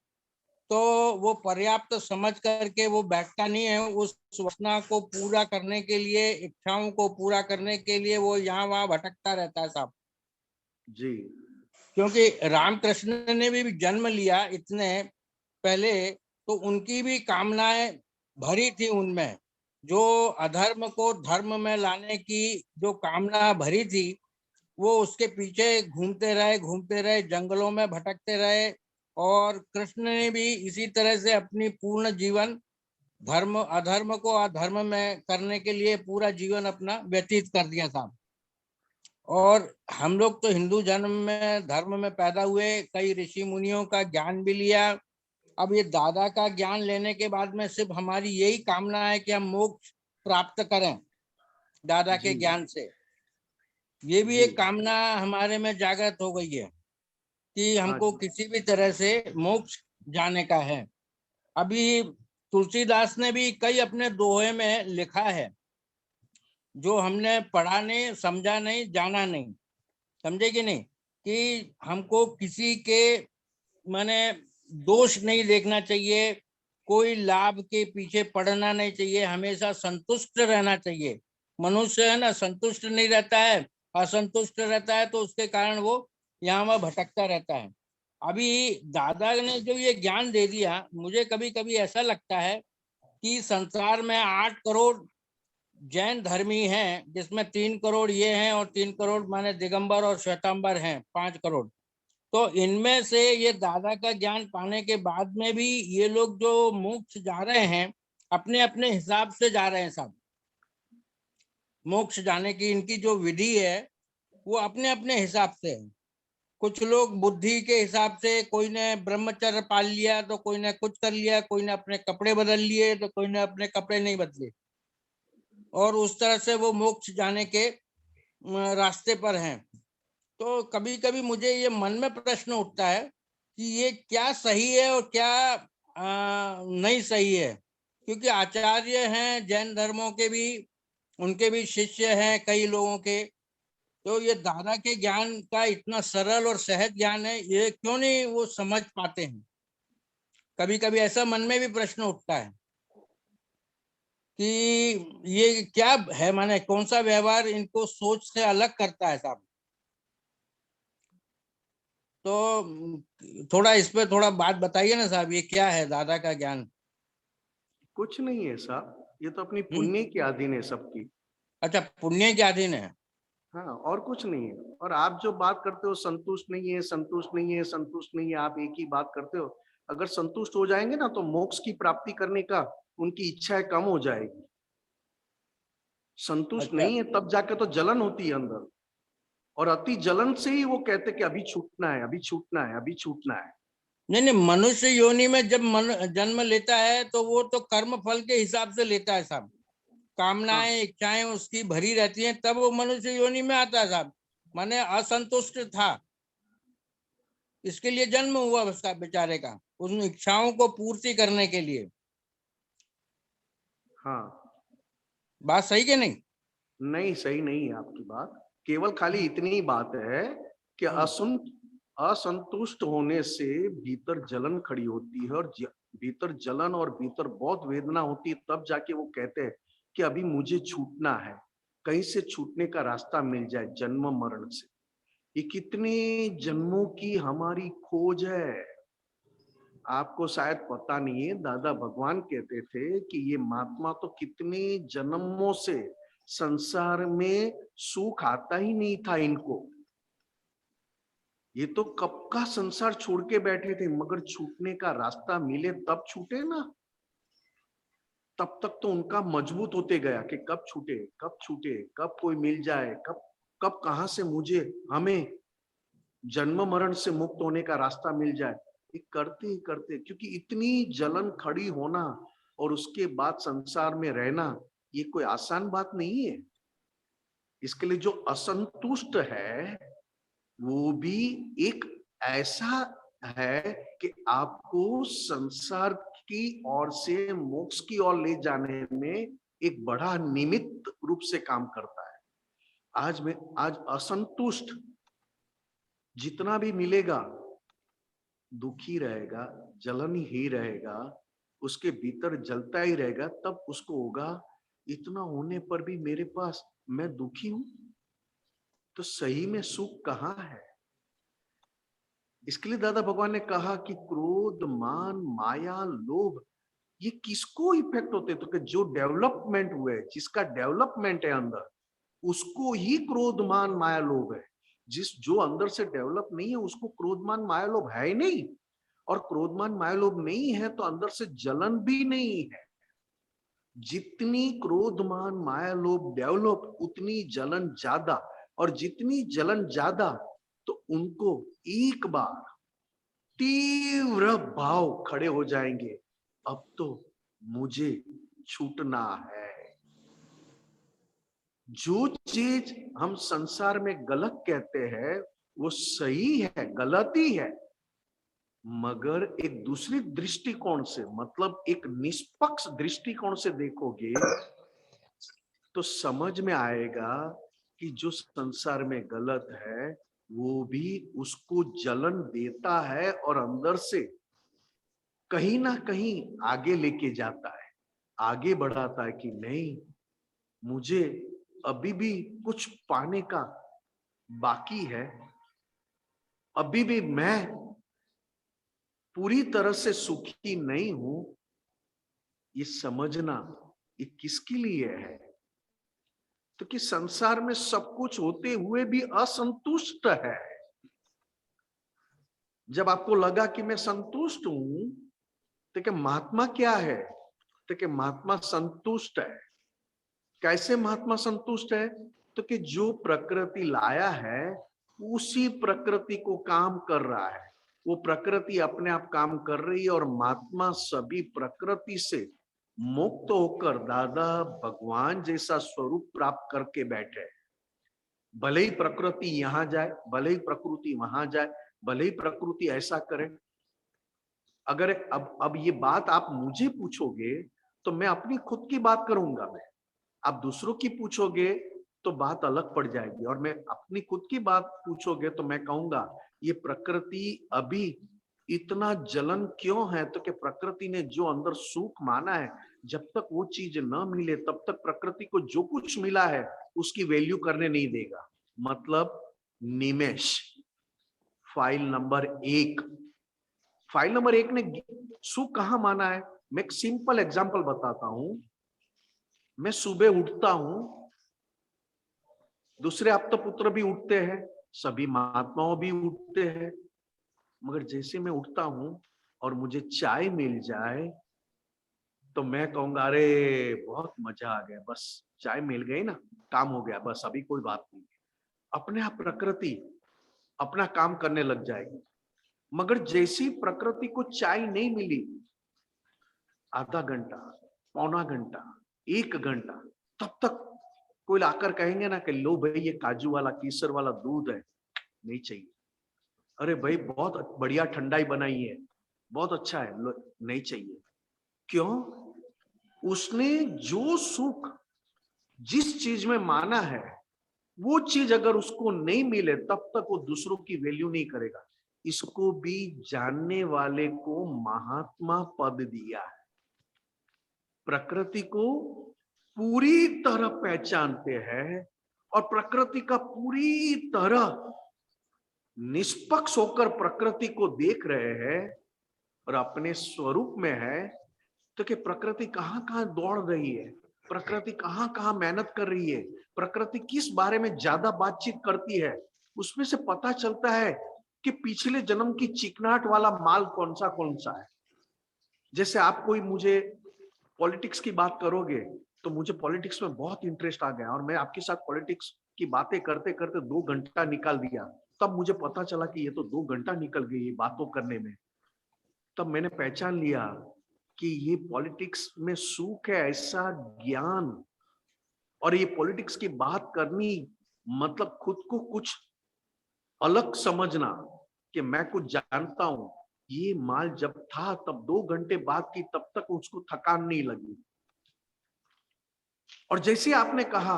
तो वो पर्याप्त समझ करके वो बैठता नहीं है। उस वासना को पूरा करने के लिए, इच्छाओं को पूरा करने के लिए वो यहाँ वहां भटकता रहता है साहब। जी, क्योंकि रामकृष्ण ने भी जन्म लिया इतने पहले, तो उनकी भी कामनाएं भरी थी उनमें। जो अधर्म को धर्म में लाने की जो कामना भरी थी, वो उसके पीछे घूमते रहे, जंगलों में भटकते रहे। और कृष्ण ने भी इसी तरह से अपनी पूर्ण जीवन धर्म अधर्म को अधर्म में करने के लिए पूरा जीवन अपना व्यतीत कर दिया था। और हम लोग तो हिंदू जन्म में धर्म में पैदा हुए, कई ऋषि मुनियों का ज्ञान भी लिया। अब ये दादा का ज्ञान लेने के बाद में सिर्फ हमारी यही कामना है कि हम मोक्ष प्राप्त करें दादा के जी, ज्ञान से। ये भी जी, एक कामना हमारे में जागृत हो गई है कि हाँ हमको जी, किसी भी तरह से मोक्ष जाने का है। अभी तुलसीदास ने भी कई अपने दोहे में लिखा है, जो हमने पढ़ा नहीं, समझा नहीं, जाना नहीं, समझे कि नहीं, कि हमको किसी के माने दोष नहीं देखना चाहिए, कोई लाभ के पीछे पड़ना नहीं चाहिए, हमेशा संतुष्ट रहना चाहिए। मनुष्य है ना, संतुष्ट नहीं रहता है, असंतुष्ट रहता है, तो उसके कारण वो यहाँ वहाँ भटकता रहता है। अभी दादा ने जो ये ज्ञान दे दिया, मुझे कभी कभी ऐसा लगता है कि संसार में 8 करोड़ जैन धर्मी हैं, जिसमें 3 करोड़ ये हैं और 3 करोड़ माने दिगंबर और श्वेतांबर हैं, 5 करोड़। तो इनमें से ये दादा का ज्ञान पाने के बाद में भी ये लोग जो मोक्ष जा रहे हैं, अपने अपने हिसाब से जा रहे हैं सब। मोक्ष जाने की इनकी जो विधि है वो अपने अपने हिसाब से है। कुछ लोग बुद्धि के हिसाब से, कोई ने ब्रह्मचर्य पाल लिया तो कोई ने कुछ कर लिया, कोई ने अपने कपड़े बदल लिए तो कोई ने अपने कपड़े नहीं बदले, और उस तरह से वो मोक्ष जाने के रास्ते पर हैं। तो कभी कभी मुझे ये मन में प्रश्न उठता है कि ये क्या सही है और क्या नहीं सही है, क्योंकि आचार्य हैं जैन धर्मों के भी, उनके भी शिष्य हैं कई लोगों के, तो ये दादा के ज्ञान का इतना सरल और सहज ज्ञान है, ये क्यों नहीं वो समझ पाते हैं? कभी कभी ऐसा मन में भी प्रश्न उठता है कि ये क्या है, माने कौन सा व्यवहार इनको सोच से अलग करता है साहब। तो थोड़ा इस पे थोड़ा बात बताइए ना साहब, ये क्या है दादा का ज्ञान? कुछ नहीं है साहब, ये तो अपनी पुण्य के अधीन है सबकी। अच्छा, पुण्य के अधीन है। हाँ, और कुछ नहीं है। और आप जो बात करते हो संतुष्ट नहीं है, संतुष्ट नहीं है, संतुष्ट नहीं है, आप एक ही बात करते हो। अगर संतुष्ट हो जाएंगे ना तो मोक्ष की प्राप्ति करने का उनकी इच्छाएं कम हो जाएगी। संतुष्ट अच्छा, नहीं है तब जाके तो जलन होती है अंदर, और अति जलन से ही वो कहते कि अभी छूटना है, अभी छूटना है, अभी छूटना है। नहीं नहीं, मनुष्य योनि में जब जन्म लेता है तो वो तो कर्म फल के हिसाब से लेता है साहब। हाँ, कामनाएं इच्छाएं उसकी भरी रहती हैं, तब वो मनुष्य योनि में आता है साहब। माने असंतुष्ट था, इसके लिए जन्म हुआ उसका बेचारे का, उन इच्छाओं को पूर्ति करने के लिए। हाँ। बात सही के नहीं? नहीं, सही नहीं है आपकी बात। केवल खाली इतनी ही बात है कि असंतुष्ट होने से भीतर जलन खड़ी होती है, और भीतर जलन और भीतर बहुत वेदना होती है, तब जाके वो कहते हैं कि अभी मुझे छूटना है, कहीं से छूटने का रास्ता मिल जाए जन्म मरण से। ये कितने जन्मों की हमारी खोज है, आपको शायद पता नहीं है। दादा भगवान कहते थे कि ये महात्मा तो कितने जन्मों से संसार में सुख आता ही नहीं था इनको, ये तो कब का संसार छोड़ के बैठे थे, मगर छूटने का रास्ता मिले तब छूटे ना। तब तक तो उनका मजबूत होते गया कि कब छूटे, कब छूटे, कब कोई मिल जाए, कब कब कहां से मुझे हमें जन्म मरण से मुक्त होने का रास्ता मिल जाए। ये करते ही करते, क्योंकि इतनी जलन खड़ी होना और उसके बाद संसार में रहना ये कोई आसान बात नहीं है। इसके लिए जो असंतुष्ट है वो भी एक ऐसा है कि आपको संसार की ओर से मोक्ष की ओर ले जाने में एक बड़ा निमित्त रूप से काम करता है। आज असंतुष्ट जितना भी मिलेगा दुखी रहेगा, जलन ही रहेगा, उसके भीतर जलता ही रहेगा, तब उसको होगा इतना होने पर भी मेरे पास मैं दुखी हूं, तो सही में सुख कहाँ है? इसके लिए दादा भगवान ने कहा कि क्रोध, मान, माया, लोभ ये किसको इफेक्ट होते, तो कि जो डेवलपमेंट हुए, जिसका डेवलपमेंट है अंदर, उसको ही क्रोध, मान, माया, लोभ है। जो अंदर से डेवलप नहीं है उसको क्रोध, मान, माया, लोभ है ही नहीं। और क्रोधमान माया लोभ नहीं है तो अंदर से जलन भी नहीं है। जितनी क्रोधमान माया लोभ डेवलप उतनी जलन ज्यादा, और जितनी जलन ज्यादा तो उनको एक बार तीव्र भाव खड़े हो जाएंगे, अब तो मुझे छूटना है। जो चीज हम संसार में गलत कहते हैं वो सही है, गलत ही है, मगर एक दूसरी दृष्टिकोण से, मतलब एक निष्पक्ष दृष्टिकोण से देखोगे तो समझ में आएगा कि जो संसार में गलत है वो भी उसको जलन देता है और अंदर से कहीं ना कहीं आगे लेके जाता है, आगे बढ़ाता है कि नहीं, मुझे अभी भी कुछ पाने का बाकी है, अभी भी मैं पूरी तरह से सुखी नहीं हूं। ये समझना ये किसके लिए है? तो कि संसार में सब कुछ होते हुए भी असंतुष्ट है। जब आपको लगा कि मैं संतुष्ट हूं तो कि महात्मा क्या है, तो कि महात्मा संतुष्ट है। कैसे महात्मा संतुष्ट है? तो कि जो प्रकृति लाया है उसी प्रकृति को काम कर रहा है, वो प्रकृति अपने आप काम कर रही है और महात्मा सभी प्रकृति से मुक्त होकर दादा भगवान जैसा स्वरूप प्राप्त करके बैठे। भले ही प्रकृति यहां जाए, भले ही प्रकृति वहां जाए, भले ही प्रकृति ऐसा करे। अगर अब ये बात आप मुझे पूछोगे तो मैं अपनी खुद की बात करूंगा, मैं आप दूसरों की पूछोगे तो बात अलग पड़ जाएगी, और मैं अपनी खुद की बात पूछोगे तो मैं कहूंगा ये प्रकृति अभी इतना जलन क्यों है, तो कि प्रकृति ने जो अंदर सुख माना है, जब तक वो चीज न मिले तब तक प्रकृति को जो कुछ मिला है उसकी वैल्यू करने नहीं देगा। मतलब निमेश फाइल नंबर 1 ने सुख कहां माना है? मैं एक सिंपल एग्जांपल बताता हूं। मैं सुबह उठता हूं, दूसरे आप तो पुत्र भी उठते हैं, सभी महात्माओं भी उठते हैं, मगर जैसे मैं उठता हूं और मुझे चाय मिल जाए तो मैं कहूंगा अरे बहुत मजा आ गया, बस चाय मिल गई ना, काम हो गया, बस अभी कोई बात नहीं। अपने आप प्रकृति अपना काम करने लग जाएगी। मगर जैसी प्रकृति को चाय नहीं मिली, आधा घंटा, पौना घंटा, 1 घंटा, तब तक कोई आकर कहेंगे ना कि लो भाई ये काजू वाला केसर वाला दूध है, नहीं चाहिए। अरे भाई बहुत बढ़िया ठंडाई बनाई है, बहुत अच्छा है, लो, नहीं चाहिए। क्यों? उसने जो सुख जिस चीज में माना है वो चीज अगर उसको नहीं मिले तब तक वो दूसरों की वैल्यू नहीं करेगा। इसको भी जानने वाले को महात्मा पद दिया है। प्रकृति को पूरी तरह पहचानते हैं और प्रकृति का पूरी तरह निष्पक्ष होकर प्रकृति को देख रहे हैं और अपने स्वरूप में है, तो कि प्रकृति कहां कहां दौड़ रही है, प्रकृति कहां कहां मेहनत कर रही है, प्रकृति किस बारे में ज्यादा बातचीत करती है, उसमें से पता चलता है कि पिछले जन्म की चिकनाहट वाला माल कौन सा है। जैसे आप कोई मुझे पॉलिटिक्स की बात करोगे तो मुझे पॉलिटिक्स में बहुत इंटरेस्ट आ गया और मैं आपके साथ पॉलिटिक्स की बातें करते करते 2 घंटा निकाल दिया। तब मुझे पता चला कि ये तो 2 घंटा निकल गई बातों करने में। तब मैंने पहचान लिया कि ये पॉलिटिक्स में सुख है, ऐसा ज्ञान। और ये पॉलिटिक्स की बात करनी मतलब खुद को कुछ अलग समझना कि मैं कुछ जानता हूं। ये माल जब था तब 2 घंटे बाद की तब तक उसको थकान नहीं लगी। और जैसे आपने कहा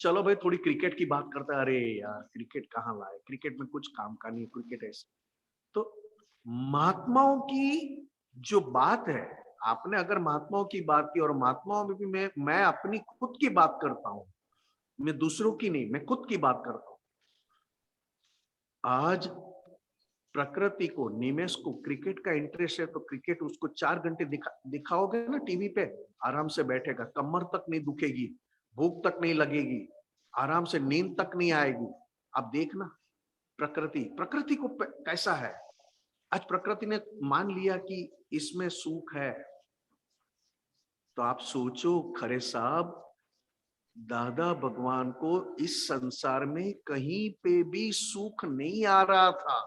चलो भाई थोड़ी क्रिकेट की बात करते हैं, अरे यार क्रिकेट कहाँ लाए, क्रिकेट में कुछ काम का नहीं, क्रिकेट ऐसे। तो महात्माओं की जो बात है, आपने अगर महात्माओं की बात की, और महात्माओं में भी मैं अपनी खुद की बात करता हूं, मैं दूसरों की नहीं, मैं खुद की बात करता हूं। आज प्रकृति को, निमेश को क्रिकेट का इंटरेस्ट है तो क्रिकेट उसको 4 घंटे दिखाओगे ना टीवी पे, आराम से बैठेगा, कमर तक नहीं दुखेगी, भूख तक नहीं लगेगी, आराम से नींद तक नहीं आएगी। आप देखना प्रकृति को कैसा है। आज प्रकृति ने मान लिया कि इसमें सुख है, तो आप सोचो खरे साहब, दादा भगवान को इस संसार में कहीं पे भी सुख नहीं आ रहा था,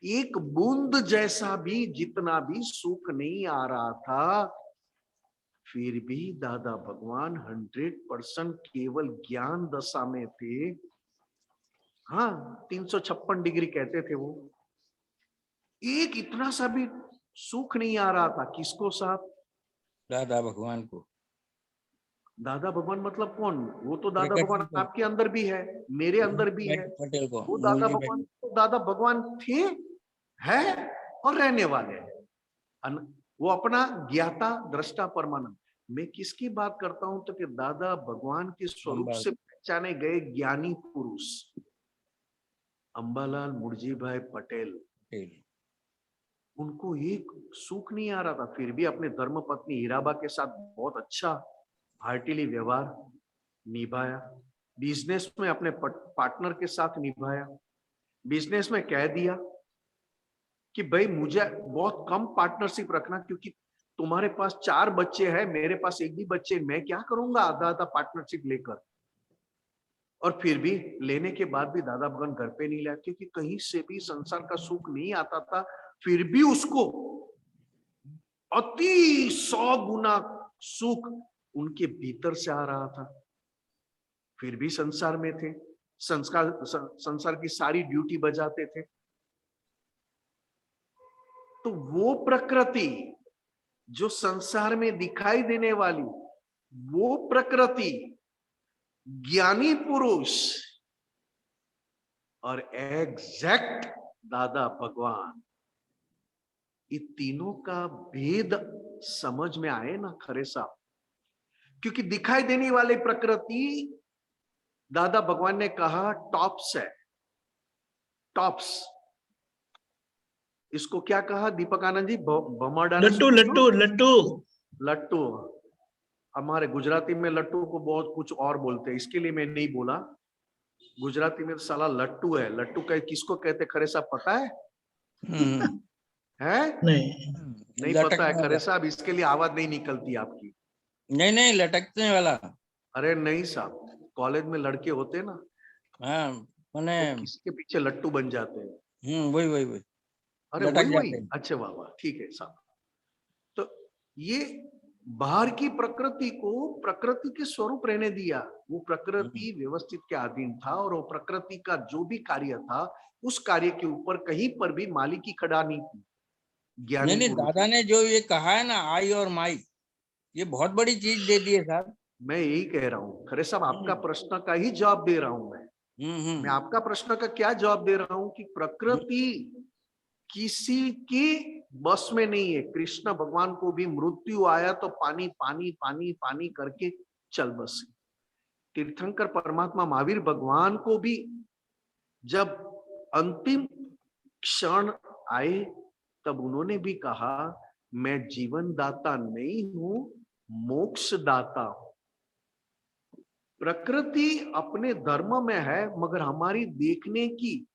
एक बूंद जैसा भी, जितना भी सुख नहीं आ रहा था, फिर भी दादा भगवान 100% केवल ज्ञान दशा में थे। हाँ, 356 डिग्री कहते थे वो, एक इतना सा भी सुख नहीं आ रहा था। किसको साहब? दादा भगवान को। दादा भगवान मतलब कौन? वो तो दादा भगवान आपके अंदर भी है, मेरे अंदर भी है। पटेल को, वो दादा भगवान तो दादा भगवान थे, है और रहने वाले हैं। वो अपना ज्ञाता दृष्टा परमानंद। मैं किसकी बात करता हूं तो कि दादा भगवान के स्वरूप से पहचाने गए ज्ञानी पुरुष अंबालाल मुर्जी भाई पटेल, उनको एक सुख नहीं आ रहा था, फिर भी अपने धर्मपत्नी हीराबा के साथ बहुत अच्छा हार्टिली व्यवहार निभाया। बिजनेस में अपने पार्टनर के साथ निभाया। बिजनेस में कह दिया कि भाई मुझे बहुत कम पार्टनरशिप रखना, क्योंकि तुम्हारे पास 4 बच्चे हैं, मेरे पास एक भी बच्चे, मैं क्या करूंगा आधा आधा पार्टनरशिप लेकर। और फिर भी लेने के बाद भी दादा भगवान घर पे नहीं लाए, क्योंकि कहीं से भी संसार का सुख नहीं आता था। फिर भी उसको अति 100 गुना सुख उनके भीतर से आ रहा था। फिर भी संसार में थे, संसार की सारी ड्यूटी बजाते थे। तो वो प्रकृति जो संसार में दिखाई देने वाली, वो प्रकृति, ज्ञानी पुरुष और एग्जैक्ट दादा भगवान, ये तीनों का भेद समझ में आए ना खरे साहब। क्योंकि दिखाई देने वाली प्रकृति दादा भगवान ने कहा टॉप्स है, टॉप्स। इसको क्या कहा दीपक आनंद जी? लट्टू लट्टू लट्टू लट्टू। हमारे गुजराती में लट्टू को बहुत कुछ और बोलते हैं, इसके लिए मैं नहीं बोला। गुजराती में तो साला लट्टू है। लट्टू का किसको कहते खरे साहब पता है? है नहीं पता है खरे साहब? इसके लिए आवाज नहीं निकलती आपकी। नहीं लटकने वाला। अरे नहीं साहब, कॉलेज में लड़के होते ना, हाँ मैंने तो किसके पीछे लट्टू बन जाते हैं। वही अरे वही। अच्छा वाह, ठीक है साहब। तो ये बाहर की प्रकृति को प्रकृति के स्वरूप रहने दिया। वो प्रकृति व्यवस्थित के अधीन था, और वो प्रकृति का जो भी कार्य था, उस कार्य के ऊपर कहीं पर भी मालिकी खड़ा नहीं थी। नहीं दादा ने जो ये कहा है ना, आई और माई, ये बहुत बड़ी चीज दे दी है साहब। मैं यही कह रहा हूँ खरे साहब, आपका प्रश्न का ही जवाब दे रहा हूं मैं आपका प्रश्न का क्या जवाब दे रहा हूं कि प्रकृति किसी की बस में नहीं है। कृष्ण भगवान को भी मृत्यु आया तो पानी पानी पानी पानी करके चल बसे। तीर्थंकर परमात्मा महावीर भगवान को भी जब अंतिम क्षण आए, तब उन्होंने भी कहा मैं जीवन दाता नहीं हूं, मोक्ष दाता हूं। प्रकृति अपने धर्म में है, मगर हमारी देखने की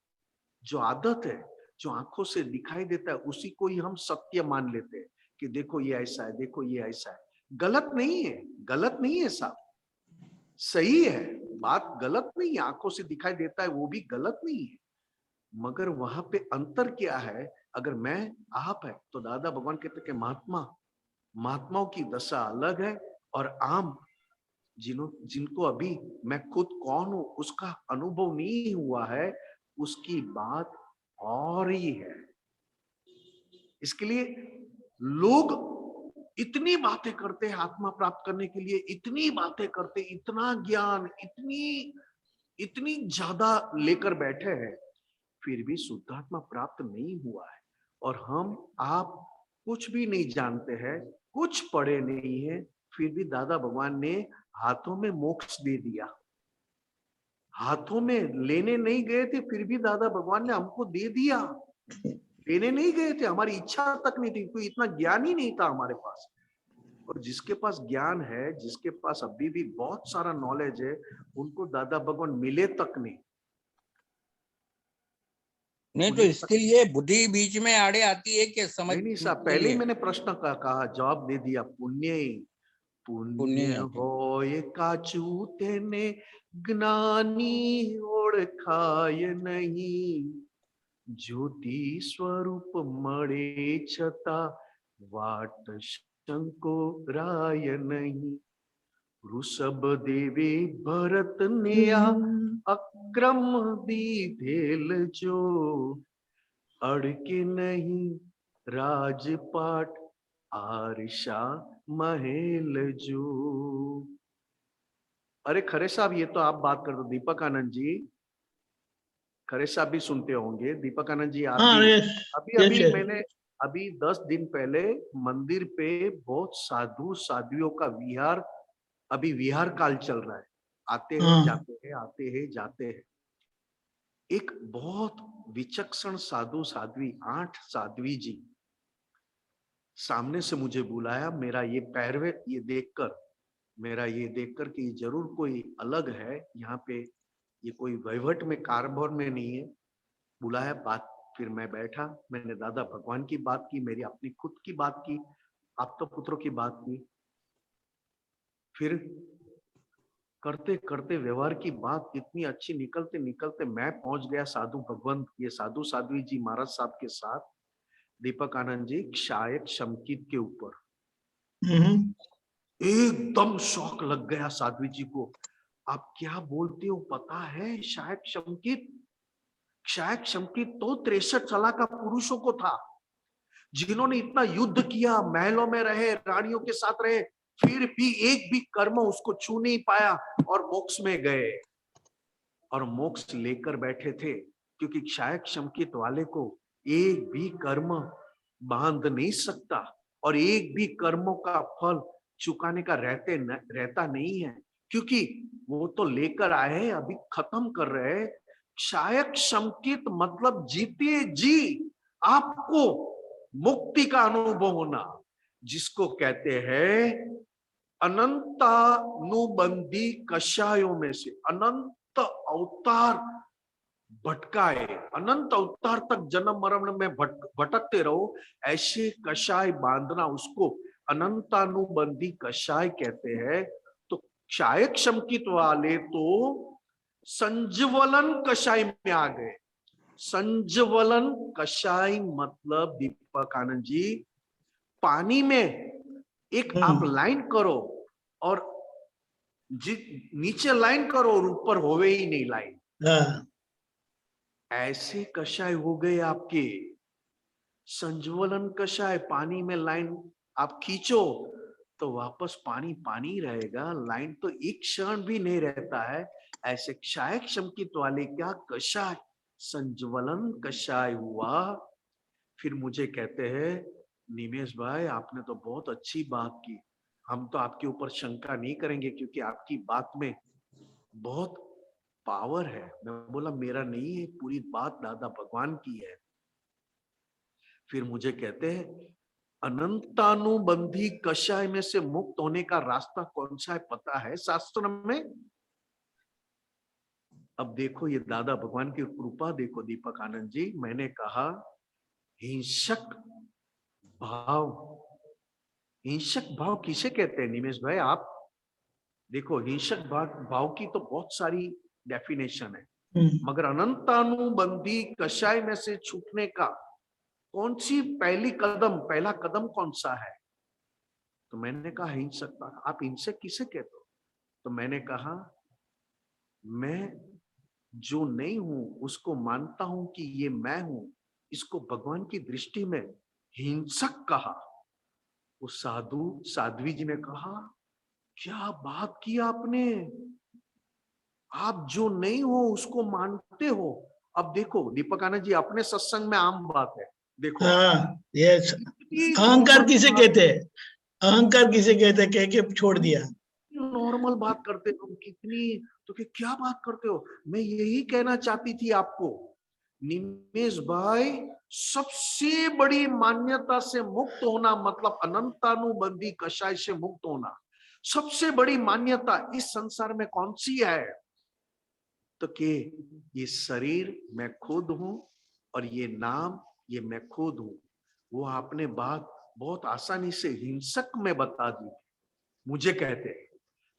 जो आदत है, जो आंखों से दिखाई देता है, उसी को ही हम सत्य मान लेते हैं कि देखो ये ऐसा है, देखो ये ऐसा है। गलत नहीं है, गलत नहीं है साहब, सही है, बात गलत नहीं है। आंखों से दिखाई देता है वो भी गलत नहीं है, मगर वहां पे अंतर क्या है? अगर मैं आप है तो दादा भगवान कहते कि महात्माओं की दशा अलग है, और आम जिनको अभी मैं खुद कौन हूं उसका अनुभव नहीं हुआ है, उसकी बात और ही है। इसके लिए लोग इतनी बातें करते हैं आत्मा प्राप्त करने के लिए, इतनी बातें करते, इतना ज्ञान, इतनी ज्यादा लेकर बैठे हैं, फिर भी शुद्धात्मा प्राप्त नहीं हुआ है। और हम आप कुछ भी नहीं जानते हैं, कुछ पढ़े नहीं है, फिर भी दादा भगवान ने हाथों में मोक्ष दे दिया। हाथों में लेने नहीं गए थे, फिर भी दादा भगवान ने हमको दे दिया। लेने नहीं गए थे, हमारी इच्छा तक नहीं थी, कोई इतना ज्ञान ही नहीं था हमारे पास। और जिसके पास ज्ञान है, जिसके पास अभी भी बहुत सारा नॉलेज है, उनको दादा भगवान मिले तक नहीं। नहीं तो इसके लिए बुद्धि बीच में आड़े आती है कि समझ नहीं साहब, पहले ही मैंने प्रश्न का कहा, जवाब दे दिया। पुण्य होय काचू तेने ज्ञानी ओळखाय नहीं, ज्योति स्वरूप मळे छता वाट शंको राय नहीं। ऋषभ देवे भरत नेया अक्रम दीधेल जो, अड़के नहीं राजपाट आरशा महल जो। अरे खरे साहब, ये तो आप बात कर दो। दीपक आनंद जी, खरे साहब भी सुनते होंगे। दीपक आनंद जी आप भी मैंने अभी 10 दिन पहले मंदिर पे बहुत साधु साध्वियों का विहार, अभी विहार काल चल रहा है, आते हैं जाते हैं, आते हैं जाते हैं। एक बहुत विचक्षण साधु साध्वी, 8 साध्वी जी सामने से मुझे बुलाया। मेरा ये पैरवे ये देखकर कि ये जरूर कोई अलग है यहाँ पे, ये कोई वहीवट में कारभार में नहीं है। बुलाया, बात, फिर मैं बैठा, मैंने दादा भगवान की बात की, मेरी अपनी खुद की बात की, आप तो पुत्रों की बात की। फिर करते करते व्यवहार की बात इतनी अच्छी निकलते निकलते मैं पहुंच गया साधु भगवंत, ये साधु साध्वी जी महाराज साहब के साथ, दीपक आनंद जी, शायक शमकीत के ऊपर। हम्म, एकदम शौक लग गया साध्वी जी को। आप क्या बोलते हो, पता है शायक शमकीत? शायक शमकीत तो 63 साल का पुरुषों को था, जिन्होंने इतना युद्ध किया, महलों में रहे, रानियों के साथ रहे, फिर भी एक भी कर्म उसको छू नहीं पाया और मोक्ष में गए और मोक्ष लेकर बैठे थे, क्योंकि शायक शमकीत वाले को एक भी कर्म बांध नहीं सकता और एक भी कर्मों का फल चुकाने का रहता नहीं है, क्योंकि वो तो लेकर आए हैं, अभी खत्म कर रहे हैं। शायक शमकीत मतलब जीते जी आपको मुक्ति का अनुभव होना, जिसको कहते हैं अनंतानुबंधी कषायों में से अनंत अवतार भटकाए, अनंत अवतार तक जन्म मरण में भटकते रहो, ऐसे कषाय बांधना, उसको अनंतानुबंधी कषाय कहते हैं। तो शायक शमकीत वाले तो संजवलन कषाय में आ गए। संजवलन कषाय मतलब दीपक आनंद जी, पानी में एक आप लाइन करो और नीचे लाइन करो और ऊपर होवे ही नहीं लाइन, हाँ, ऐसे कषाय हो गए आपके। संज्वलन कषाय, पानी में लाइन आप खींचो तो वापस पानी पानी रहेगा, लाइन तो एक क्षण भी नहीं रहता है। ऐसे क्षायक शमकीत वाले क्या कषाय, संज्वलन कषाय हुआ। फिर मुझे कहते हैं, निमेश भाई आपने तो बहुत अच्छी बात की, हम तो आपके ऊपर शंका नहीं करेंगे क्योंकि आपकी बात में बहुत पावर है। मैं बोला मेरा नहीं है, पूरी बात दादा भगवान की है। फिर मुझे कहते हैं, अनंतानुबंधी कषाय में से मुक्त होने का रास्ता कौन सा है पता है शास्त्र में? अब देखो ये दादा भगवान की कृपा देखो दीपक आनंद जी, मैंने कहा हिंसक भाव, हिंसक भाव किसे कहते हैं निमेश भाई? आप देखो हिंसक भाव की तो बहुत सारी डेफिनेशन है, मगर अनंतानुबंधी कषाय में से छूटने का कौन सी पहला कदम कौन सा है? तो मैंने कहा हिंसकता। आप हिंसक किसे कहते हो? तो मैंने कहा मैं जो नहीं हूं उसको मानता हूं कि ये मैं हूं, इसको भगवान की दृष्टि में हिंसक कहा। उस साध्वी जी ने कहा क्या बात की आपने, आप जो नहीं हो उसको मानते हो। अब देखो दीपक आनंद जी, अपने सत्संग में आम बात है, देखो हाँ, ये अहंकार किसे कहते हैं? अहंकार किसे कहते हैं? कह के छोड़ दिया। नॉर्मल बात करते हो कितनी, तो क्या बात करते हो। मैं यही कहना चाहती थी आपको निमेश भाई, सबसे बड़ी मान्यता से मुक्त होना मतलब अनंतानुबंधी कषाय से मुक्त होना, सबसे बड़ी मान्यता इस संसार में कौन सी है? तो कि ये शरीर मैं खुद हूं और ये नाम ये मैं खुद हूं। वो आपने बात बहुत आसानी से हिंसक में बता दी। मुझे कहते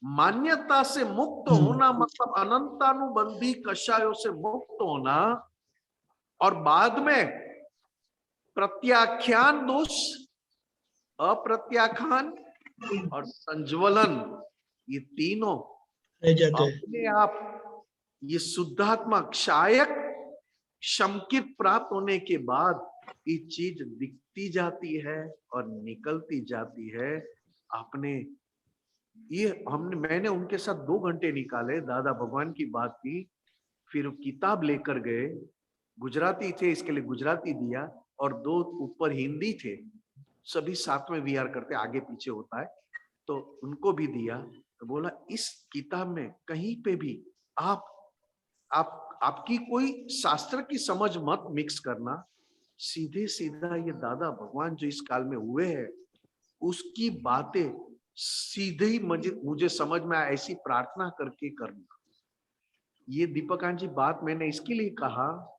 मान्यता से मुक्त होना मतलब अनंतानुबंधी कषायों से मुक्त होना, और बाद में प्रत्याख्यान दोष, अप्रत्याख्यान और संज्वलन, ये तीनों अपने आप ये शुद्धात्मा शायक शमकीत प्राप्त होने के बाद ये चीज दिखती जाती है और निकलती जाती है। आपने ये मैंने उनके साथ 2 घंटे निकाले, दादा भगवान की बात की, फिर किताब लेकर गए, गुजराती थे इसके लिए गुजराती दिया और 2 ऊपर हिंदी थे, सभी साथ में वीआर करते आगे पीछे होता है, तो उनको भी दिया। तो बोला इस किताब में कहीं पे भी आपकी कोई शास्त्र की समझ मत मिक्स करना, सीधे सीधा ये दादा भगवान जो इस काल में हुए हैं उसकी बातें सीधे ही मुझे समझ में आया, ऐसी प्रार्थना करके करना। ये दीपकांत जी बात मैंने इसके लिए कहा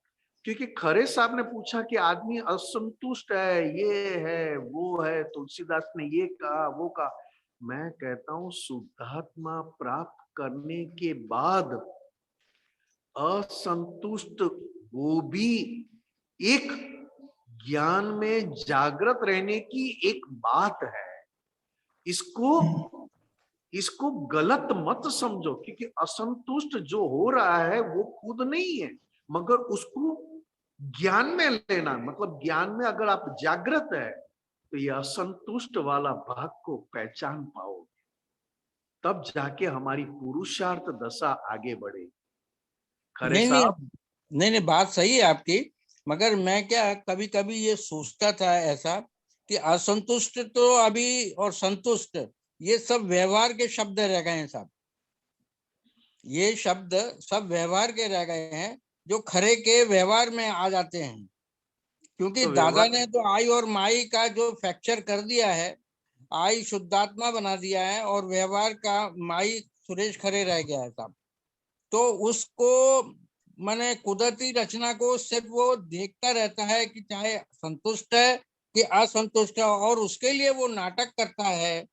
क्योंकि खरे साहब ने पूछा कि आदमी असंतुष्ट है, ये है वो है, तुलसीदास ने ये कहा वो कहा। मैं कहता हूं शुद्धात्मा प्राप्त करने के बाद असंतुष्ट वो भी एक ज्ञान में जागृत रहने की एक बात है। इसको गलत मत समझो, क्योंकि असंतुष्ट जो हो रहा है वो खुद नहीं है, मगर उसको ज्ञान में लेना, मतलब ज्ञान में अगर आप जागृत है तो ये असंतुष्ट वाला भाग को पहचान पाओगे, तब जाके हमारी पुरुषार्थ दशा आगे बढ़ेगी। खरे नहीं साहब, नहीं, बात सही है आपकी, मगर मैं क्या कभी कभी ये सोचता था ऐसा कि असंतुष्ट तो अभी और संतुष्ट ये सब व्यवहार के शब्द रह गए हैं साहब। ये शब्द सब व्यवहार के रह गए हैं जो खरे के व्यवहार में आ जाते हैं, क्योंकि तो दादा व्यवहार ने तो आई और माई का जो फ्रैक्चर कर दिया है, आई शुद्धात्मा बना दिया है और व्यवहार का माई सुरेश खरे रह गया है साहब। तो उसको माने कुदरती रचना को सिर्फ वो देखता रहता है कि चाहे संतुष्ट है कि असंतुष्ट है, और उसके लिए वो नाटक करता है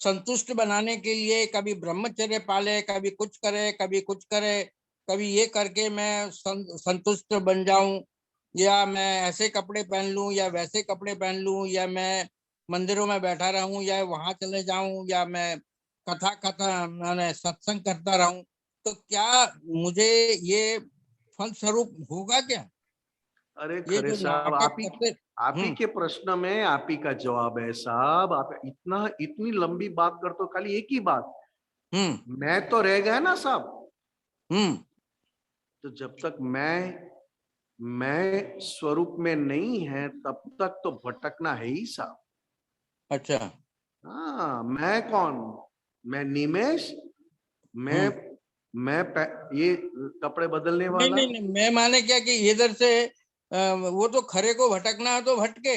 संतुष्ट बनाने के लिए। कभी ब्रह्मचर्य पाले, कभी कुछ करे, कभी कुछ करे, कभी ये करके मैं संतुष्ट बन जाऊं, या मैं ऐसे कपड़े पहन लूं या वैसे कपड़े पहन लूं, या मैं मंदिरों में बैठा रहूं या वहां चले जाऊं, या मैं कथा मैंने सत्संग करता रहूं। तो क्या मुझे ये फल स्वरूप होगा क्या? अरे ये खरे जो साहब, नाटक करते। आप ही के प्रश्न में आप ही का जवाब है साहब। आप इतनी लंबी बात करते हो, खाली एक ही बात, मैं तो रह गया ना साहब। तो जब तक मैं स्वरूप में नहीं है तब तक तो भटकना है ही साहब। अच्छा। हाँ, मैं कौन? मैं निमेश, मैं ये कपड़े बदलने वाला। नहीं, मैं माने क्या कि इधर से वो तो खरे को भटकना है तो भटके,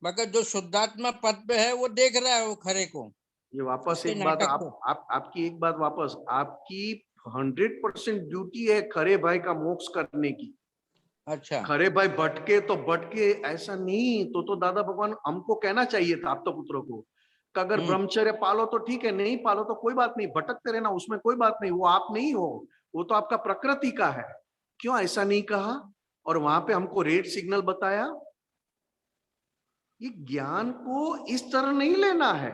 मगर जो शुद्धात्मा पद पे है वो देख रहा है वो खरे को। ये वापस इसके एक बात, नाटक को। आपकी एक बात वापस, आपकी 100% ड्यूटी है खरे भाई का मोक्ष करने की। अच्छा। खरे भाई भटके तो भटके, ऐसा नहीं। तो दादा भगवान हमको कहना चाहिए था आप तो पुत्रों को कि अगर ब्रह्मचर्य पालो तो ठीक है, नहीं पालो तो कोई बात नहीं, भटकते रहना, उसमें कोई बात नहीं, वो आप नहीं हो, वो तो आपका प्रकृति का है। क्यों ऐसा नहीं कहा और वहां पे हमको रेड सिग्नल बताया? ये ज्ञान को इस तरह नहीं लेना है।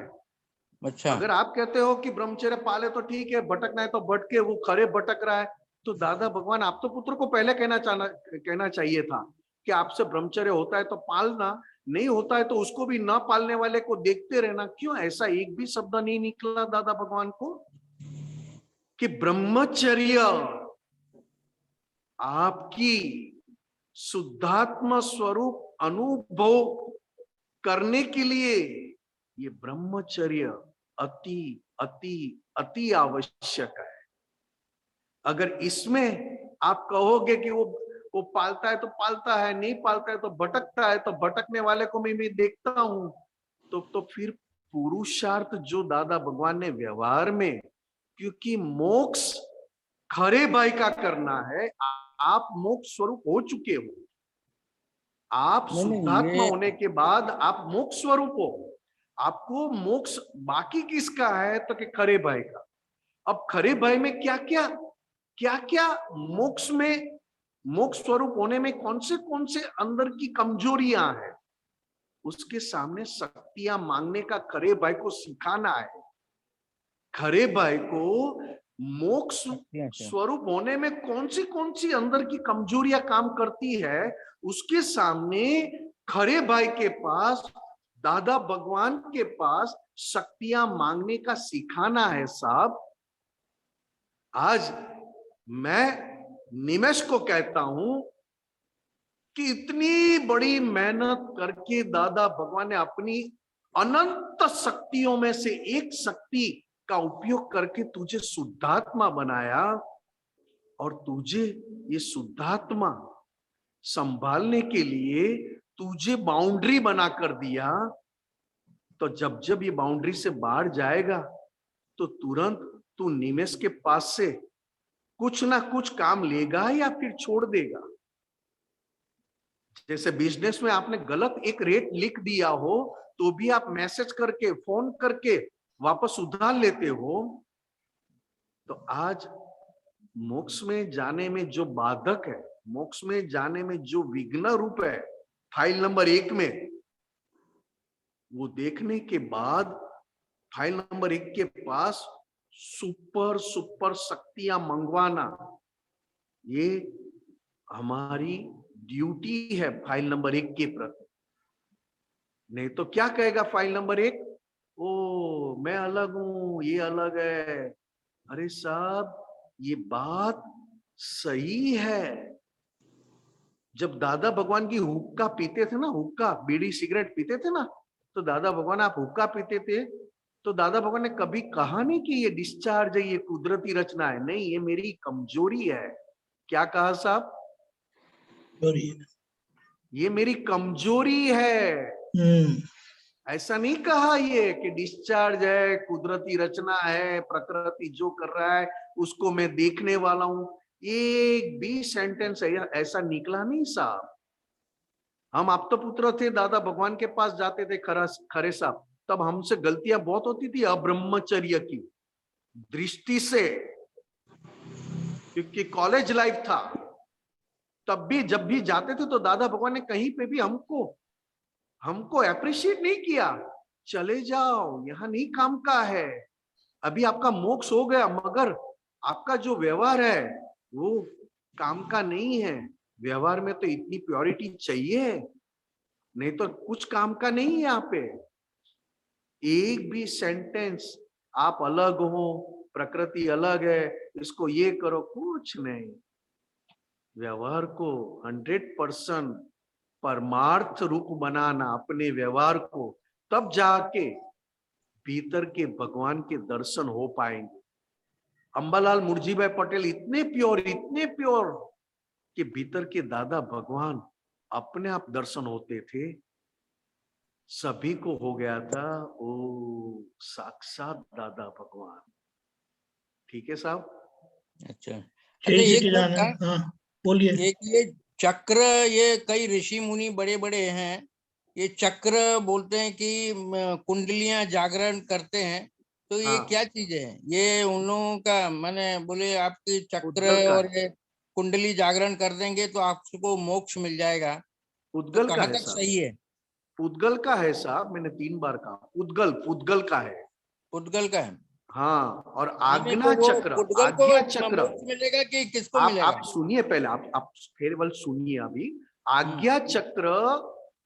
अच्छा। अगर आप कहते हो कि ब्रह्मचर्य पाले तो ठीक है, भटकना है तो भटके, वो खरे भटक रहा है, तो दादा भगवान आप तो पुत्र को पहले कहना चाहिए था कि आपसे ब्रह्मचर्य होता है तो पालना, नहीं होता है तो उसको भी न पालने वाले को देखते रहना। क्यों ऐसा एक भी शब्द नहीं निकला दादा भगवान को कि ब्रह्मचर्य आपकी शुद्धात्म स्वरूप अनुभव करने के लिए ये ब्रह्मचर्य अति अति अति आवश्यक है। अगर इसमें आप कहोगे कि वो पालता है तो पालता है, नहीं पालता है तो भटकता है, तो भटकने वाले को मैं देखता हूं, तो फिर पुरुषार्थ जो दादा भगवान ने व्यवहार में, क्योंकि मोक्ष खरे भाई का करना है, आप मोक्ष स्वरूप हो चुके हो, आप शुद्धात्मा होने के बाद आप मोक्ष स्वरूप हो। आपको मोक्ष बाकी किसका है? तो कि खरे भाई का। अब खरे भाई में क्या क्या मोक्ष में, मोक्ष स्वरूप होने में कौन से अंदर की कमजोरियां हैं, उसके सामने शक्तियां मांगने का खरे भाई को सिखाना है। खरे भाई को मोक्ष स्वरूप होने में कौन सी अंदर की कमजोरियां काम करती है, उसके सामने खरे भाई के पास, दादा भगवान के पास शक्तियां मांगने का सिखाना है साहब। आज मैं निमेश को कहता हूं कि इतनी बड़ी मेहनत करके दादा भगवान ने अपनी अनंत शक्तियों में से एक शक्ति का उपयोग करके तुझे शुद्धात्मा बनाया, और तुझे ये शुद्धात्मा संभालने के लिए तुझे बाउंड्री बना कर दिया। तो जब ये बाउंड्री से बाहर जाएगा तो तुरंत तू निमेश के पास से कुछ ना कुछ काम लेगा या फिर छोड़ देगा। जैसे बिजनेस में आपने गलत एक रेट लिख दिया हो तो भी आप मैसेज करके, फोन करके वापस उधार लेते हो। तो आज मोक्ष में जाने में जो बाधक है, मोक्ष में जाने में जो विघ्न रूप है फाइल नंबर 1 में, वो देखने के बाद फाइल नंबर 1 के पास सुपर शक्तियां मंगवाना, ये हमारी ड्यूटी है फाइल नंबर 1 के प्रति। नहीं तो क्या कहेगा फाइल नंबर 1, ओ मैं अलग हूं, ये अलग है। अरे साहब, ये बात सही है। जब दादा भगवान की हुक्का पीते थे ना, हुक्का बीड़ी सिगरेट पीते थे ना, तो दादा भगवान आप हुक्का पीते थे तो दादा भगवान ने कभी कहा नहीं कि ये डिस्चार्ज है, ये कुदरती रचना है। नहीं, ये मेरी कमजोरी है। क्या कहा साहब? ये मेरी कमजोरी है। ऐसा नहीं कहा ये कि डिस्चार्ज है, कुदरती रचना है, प्रकृति जो कर रहा है उसको मैं देखने वाला हूं। एक भी सेंटेंस ऐसा निकला नहीं साहब। हम आप तो पुत्र थे, दादा भगवान के पास जाते थे खरे साहब, तब हमसे गलतियां बहुत होती थी अब्रह्मचर्य की दृष्टि से, क्योंकि कॉलेज लाइफ था। तब भी जब भी जाते थे तो दादा भगवान ने कहीं पे भी हमको अप्रिशिएट नहीं किया। चले जाओ, यहाँ नहीं काम का है, अभी आपका मोक्ष हो गया, मगर आपका जो व्यवहार है वो काम का नहीं है। व्यवहार में तो इतनी प्योरिटी चाहिए, नहीं तो कुछ काम का नहीं है। यहाँ पे एक भी सेंटेंस आप अलग हो, प्रकृति अलग है, इसको ये करो, कुछ नहीं। व्यवहार को 100% परमार्थ रूप बनाना अपने व्यवहार को, तब जाके भीतर के भगवान के दर्शन हो पाएंगे। अंबालाल मुर्जीभाई पटेल इतने प्योर कि भीतर के दादा भगवान अपने आप दर्शन होते थे। सभी को हो गया था ओ साक्षात दादा भगवान। ठीक है साहब? अच्छा, एक हाँ, बोलिए। एक ये चक्र, ये कई ऋषि मुनि बड़े बड़े हैं, ये चक्र बोलते हैं कि कुंडलियां जागरण करते हैं, तो ये क्या चीज है? ये उन लोगों का, मैंने बोले आपकी चक्र और ये कुंडली जागरण कर देंगे तो आपको मोक्ष मिल जाएगा, तो कहाँ तक सही है? उद्गल का है साहब, मैंने 3 बार कहा। उद्गल का है। उद्गल का है, हाँ। और आज्ञा चक्र, आज्ञा चक्र मिलेगा कि किसको मिलेगा? आप सुनिए पहले, आप केवल सुनिए अभी। आज्ञा चक्र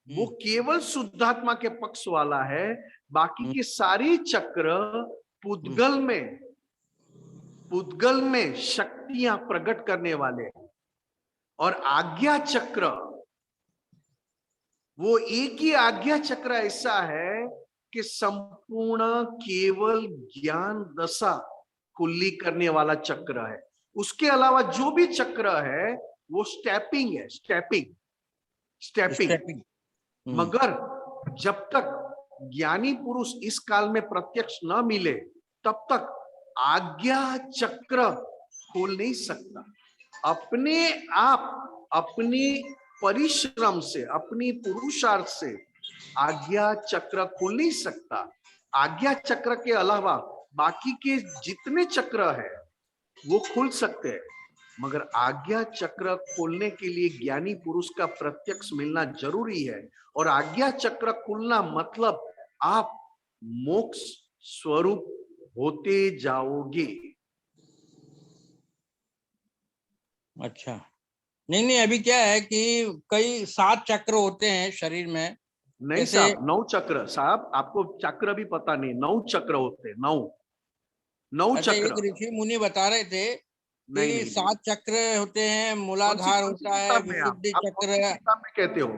वो केवल शुद्धात्मा के पक्ष वाला है, बाकी के सारे चक्र पुद्गल में शक्तियां प्रकट करने वाले हैं। और आज्ञा चक्र, वो एक ही आज्ञा चक्र ऐसा है कि संपूर्ण केवल ज्ञान दशा खुली करने वाला चक्र है। उसके अलावा जो भी चक्र है वो स्टेपिंग है, स्टेपिंग। मगर जब तक ज्ञानी पुरुष इस काल में प्रत्यक्ष न मिले तब तक आज्ञा चक्र खोल नहीं सकता। अपने आप अपनी परिश्रम से, अपनी पुरुषार्थ से आज्ञा चक्र खुल नहीं सकता। आज्ञा चक्र के अलावा बाकी के जितने चक्र है वो खुल सकते हैं, मगर आज्ञा चक्र खोलने के लिए ज्ञानी पुरुष का प्रत्यक्ष मिलना जरूरी है। और आज्ञा चक्र खुलना मतलब आप मोक्ष स्वरूप होते जाओगे। अच्छा, नहीं, अभी क्या है कि कई 7 चक्र होते हैं शरीर में। नहीं साहब, 9 चक्र साहब, आपको चक्र भी पता नहीं। 9 चक्र होते हैं, 9 चक्र। एक ऋषि मुनि बता रहे थे कि 7 चक्र होते हैं, मूलाधार होता है, विशुद्धि चक्र। किताब में कहते हो?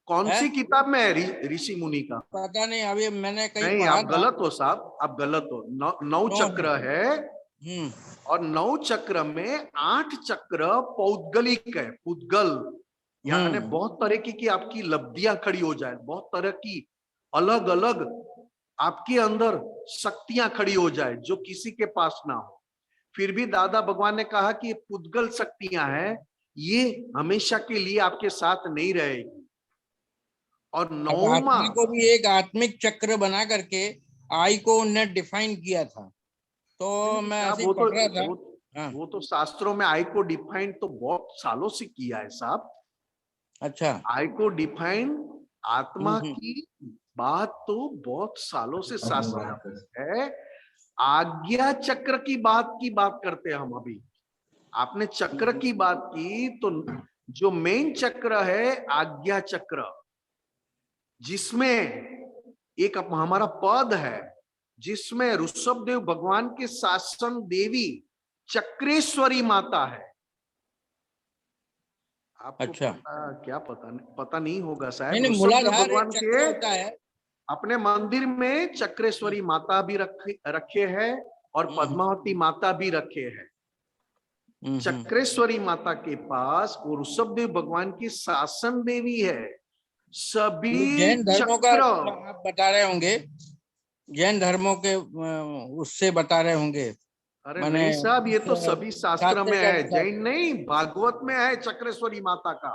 कौन सी किताब में है ऋषि मुनि का? पता नहीं, अभी मैंने कहीं नहीं, पढ़ा आप गलत हो साहब, आप गलत हो। 9 चक्र है, और 9 चक्र में 8 चक्र पौद्गलिक है। पुद्गल यानी बहुत तरह की आपकी लब्धियां खड़ी हो जाए, बहुत तरह की अलग अलग आपके अंदर शक्तियां खड़ी हो जाए जो किसी के पास ना हो। फिर भी दादा भगवान ने कहा कि पुद्गल शक्तियां हैं, ये हमेशा के लिए आपके साथ नहीं रहेगी। और 9वां को भी एक आत्मिक चक्र बना करके आई को उन्हें डिफाइन किया था। तो मैं साहब, ऐसे ही पढ़ रहा था। हाँ, वो तो शास्त्रों में आई को डिफाइन तो बहुत सालों से किया है साहब। अच्छा। आई को डिफाइन आत्मा हम्म। की बात तो बहुत सालों से शास्त्र में है। आज्ञा चक्र की बात करते हैं हम अभी। आपने चक्र की बात की तो जो मेन चक्र है आज्ञा चक्र, जिसमें एक हमारा पद है, जिसमें ऋषभ देव भगवान के शासन देवी चक्रेश्वरी माता है। आपको अच्छा। क्या पता नहीं होगा शायद। नहीं, ऋषभ देव मूलाधार एक भगवान चक्र के होता है। अपने मंदिर में चक्रेश्वरी माता भी रखे हैं और पद्मावती माता भी रखे हैं। चक्रेश्वरी माता के पास वो ऋषभ देव भगवान की शासन देवी है। सभी जैन धर्मों का चक्र, आप बता रहे होंगे, जैन धर्मों के उससे बता रहे होंगे। अरे माने नहीं साहब, ये तो सभी शास्त्र में के है, अनुसार। जैन नहीं, भागवत में है चक्रेश्वरी माता का।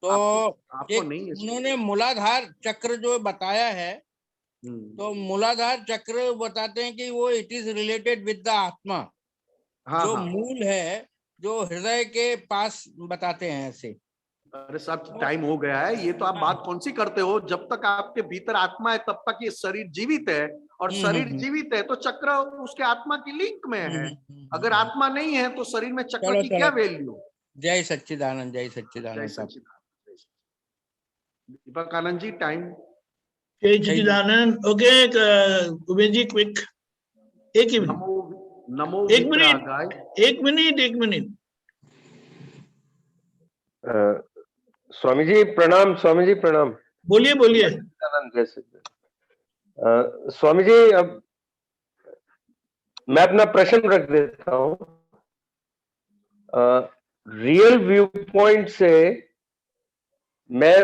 तो आपको एक नहीं है। उन्होंने मूलाधार चक्र जो बताया है, तो मूलाधार चक्र बताते हैं कि वो it is related with the आत्मा। हाँ जो हाँ। मूल है, जो हृदय के पास बताते हैं ऐसे। अरे साहब, टाइम हो गया है। ये तो आप बात कौन सी करते हो? जब तक आपके भीतर आत्मा है तब तक ये शरीर जीवित है, और शरीर जीवित है तो चक्र उसके आत्मा की लिंक में है। अगर आत्मा नहीं है तो शरीर में चक्र की क्या वैल्यू? जय सच्चिदानंद, जय जय सच्चिदानंद साहब। सच्चिदानंद। दीपक आनंद जी, टाइम। जय सच्चिदानंद। ओके उमेश जी, क्विक, एक ही मिनट, नमो एक मिनट, एक मिनट। स्वामी जी प्रणाम, स्वामी जी प्रणाम। बोलिए बोलिए। जैसे स्वामी जी, अब मैं अपना प्रश्न रख देता हूं। रियल व्यू पॉइंट से मैं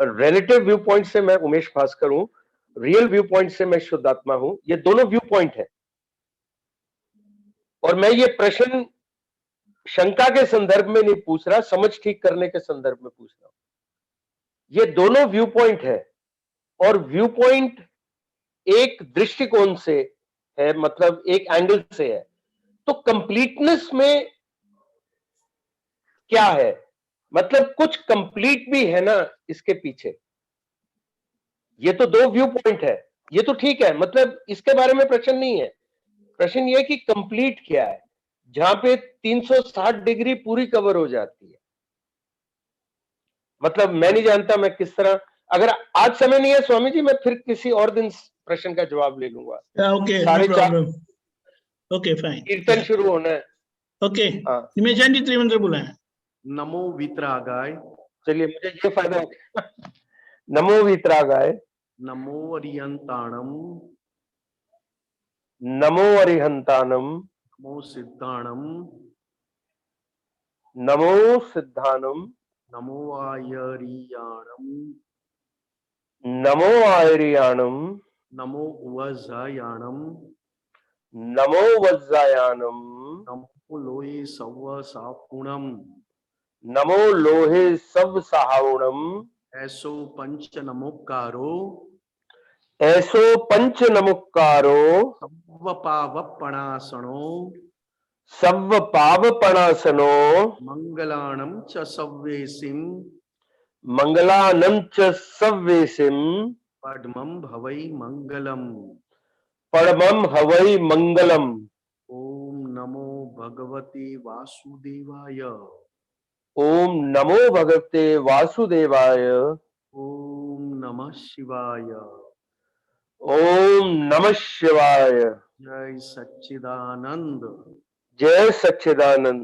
रिलेटिव व्यू पॉइंट से मैं उमेश भास्कर हूं, रियल व्यू पॉइंट से मैं शुद्धात्मा हूं। ये दोनों व्यू पॉइंट है, और मैं ये प्रश्न शंका के संदर्भ में नहीं पूछ रहा, समझ ठीक करने के संदर्भ में पूछ रहा हूं। ये दोनों व्यू पॉइंट है, और व्यू पॉइंट एक दृष्टिकोण से है, मतलब एक एंगल से है। तो कंप्लीटनेस में क्या है, मतलब कुछ कंप्लीट भी है ना इसके पीछे। ये तो दो व्यू पॉइंट है, ये तो ठीक है, मतलब इसके बारे में प्रश्न नहीं है। प्रश्न ये है कि कंप्लीट क्या है, जहां पे 360 डिग्री पूरी कवर हो जाती है। मतलब मैं नहीं जानता मैं किस तरह, अगर आज समय नहीं है स्वामी जी, मैं फिर किसी और दिन प्रश्न का जवाब ले लूंगा। Okay, no 4:30 problem. Okay fine. Kirtan शुरू होना है। ओके, हाँ, निमेशान जी त्रिमंत्र बुलाएं। नमो वितरागाय। चलिए, मुझे ये फायदा हो गया। नमो वितरागाय। नमो अरियंताणम। नमो अरिहंतानम। नमो सिद्धाणम। नमो सिद्धानम। नमो आयरियाणम। नमो आयरियाणम। नमो वज्रयाणम। नमो वज्रायाणम। नमो लोहे सव सापुणम। नमो लोहे सब सहावणम। ऐसो पंच नमोकारो। ऐसो पंच नमुक्कारो। सव पावपणासनो। सव पावपणासनो। मंगलाणम च सव्वेसिम। मंगलानं च सव्वेसिम। पद्मं भवै मंगलम। परमं हवै मंगलम। ओम नमो भगवते वासुदेवाय। ओम नमो भगवते वासुदेवाय। ओम नमः शिवाय। ओम नमः शिवाय। जय सच्चिदानंद। जय सच्चिदानंद।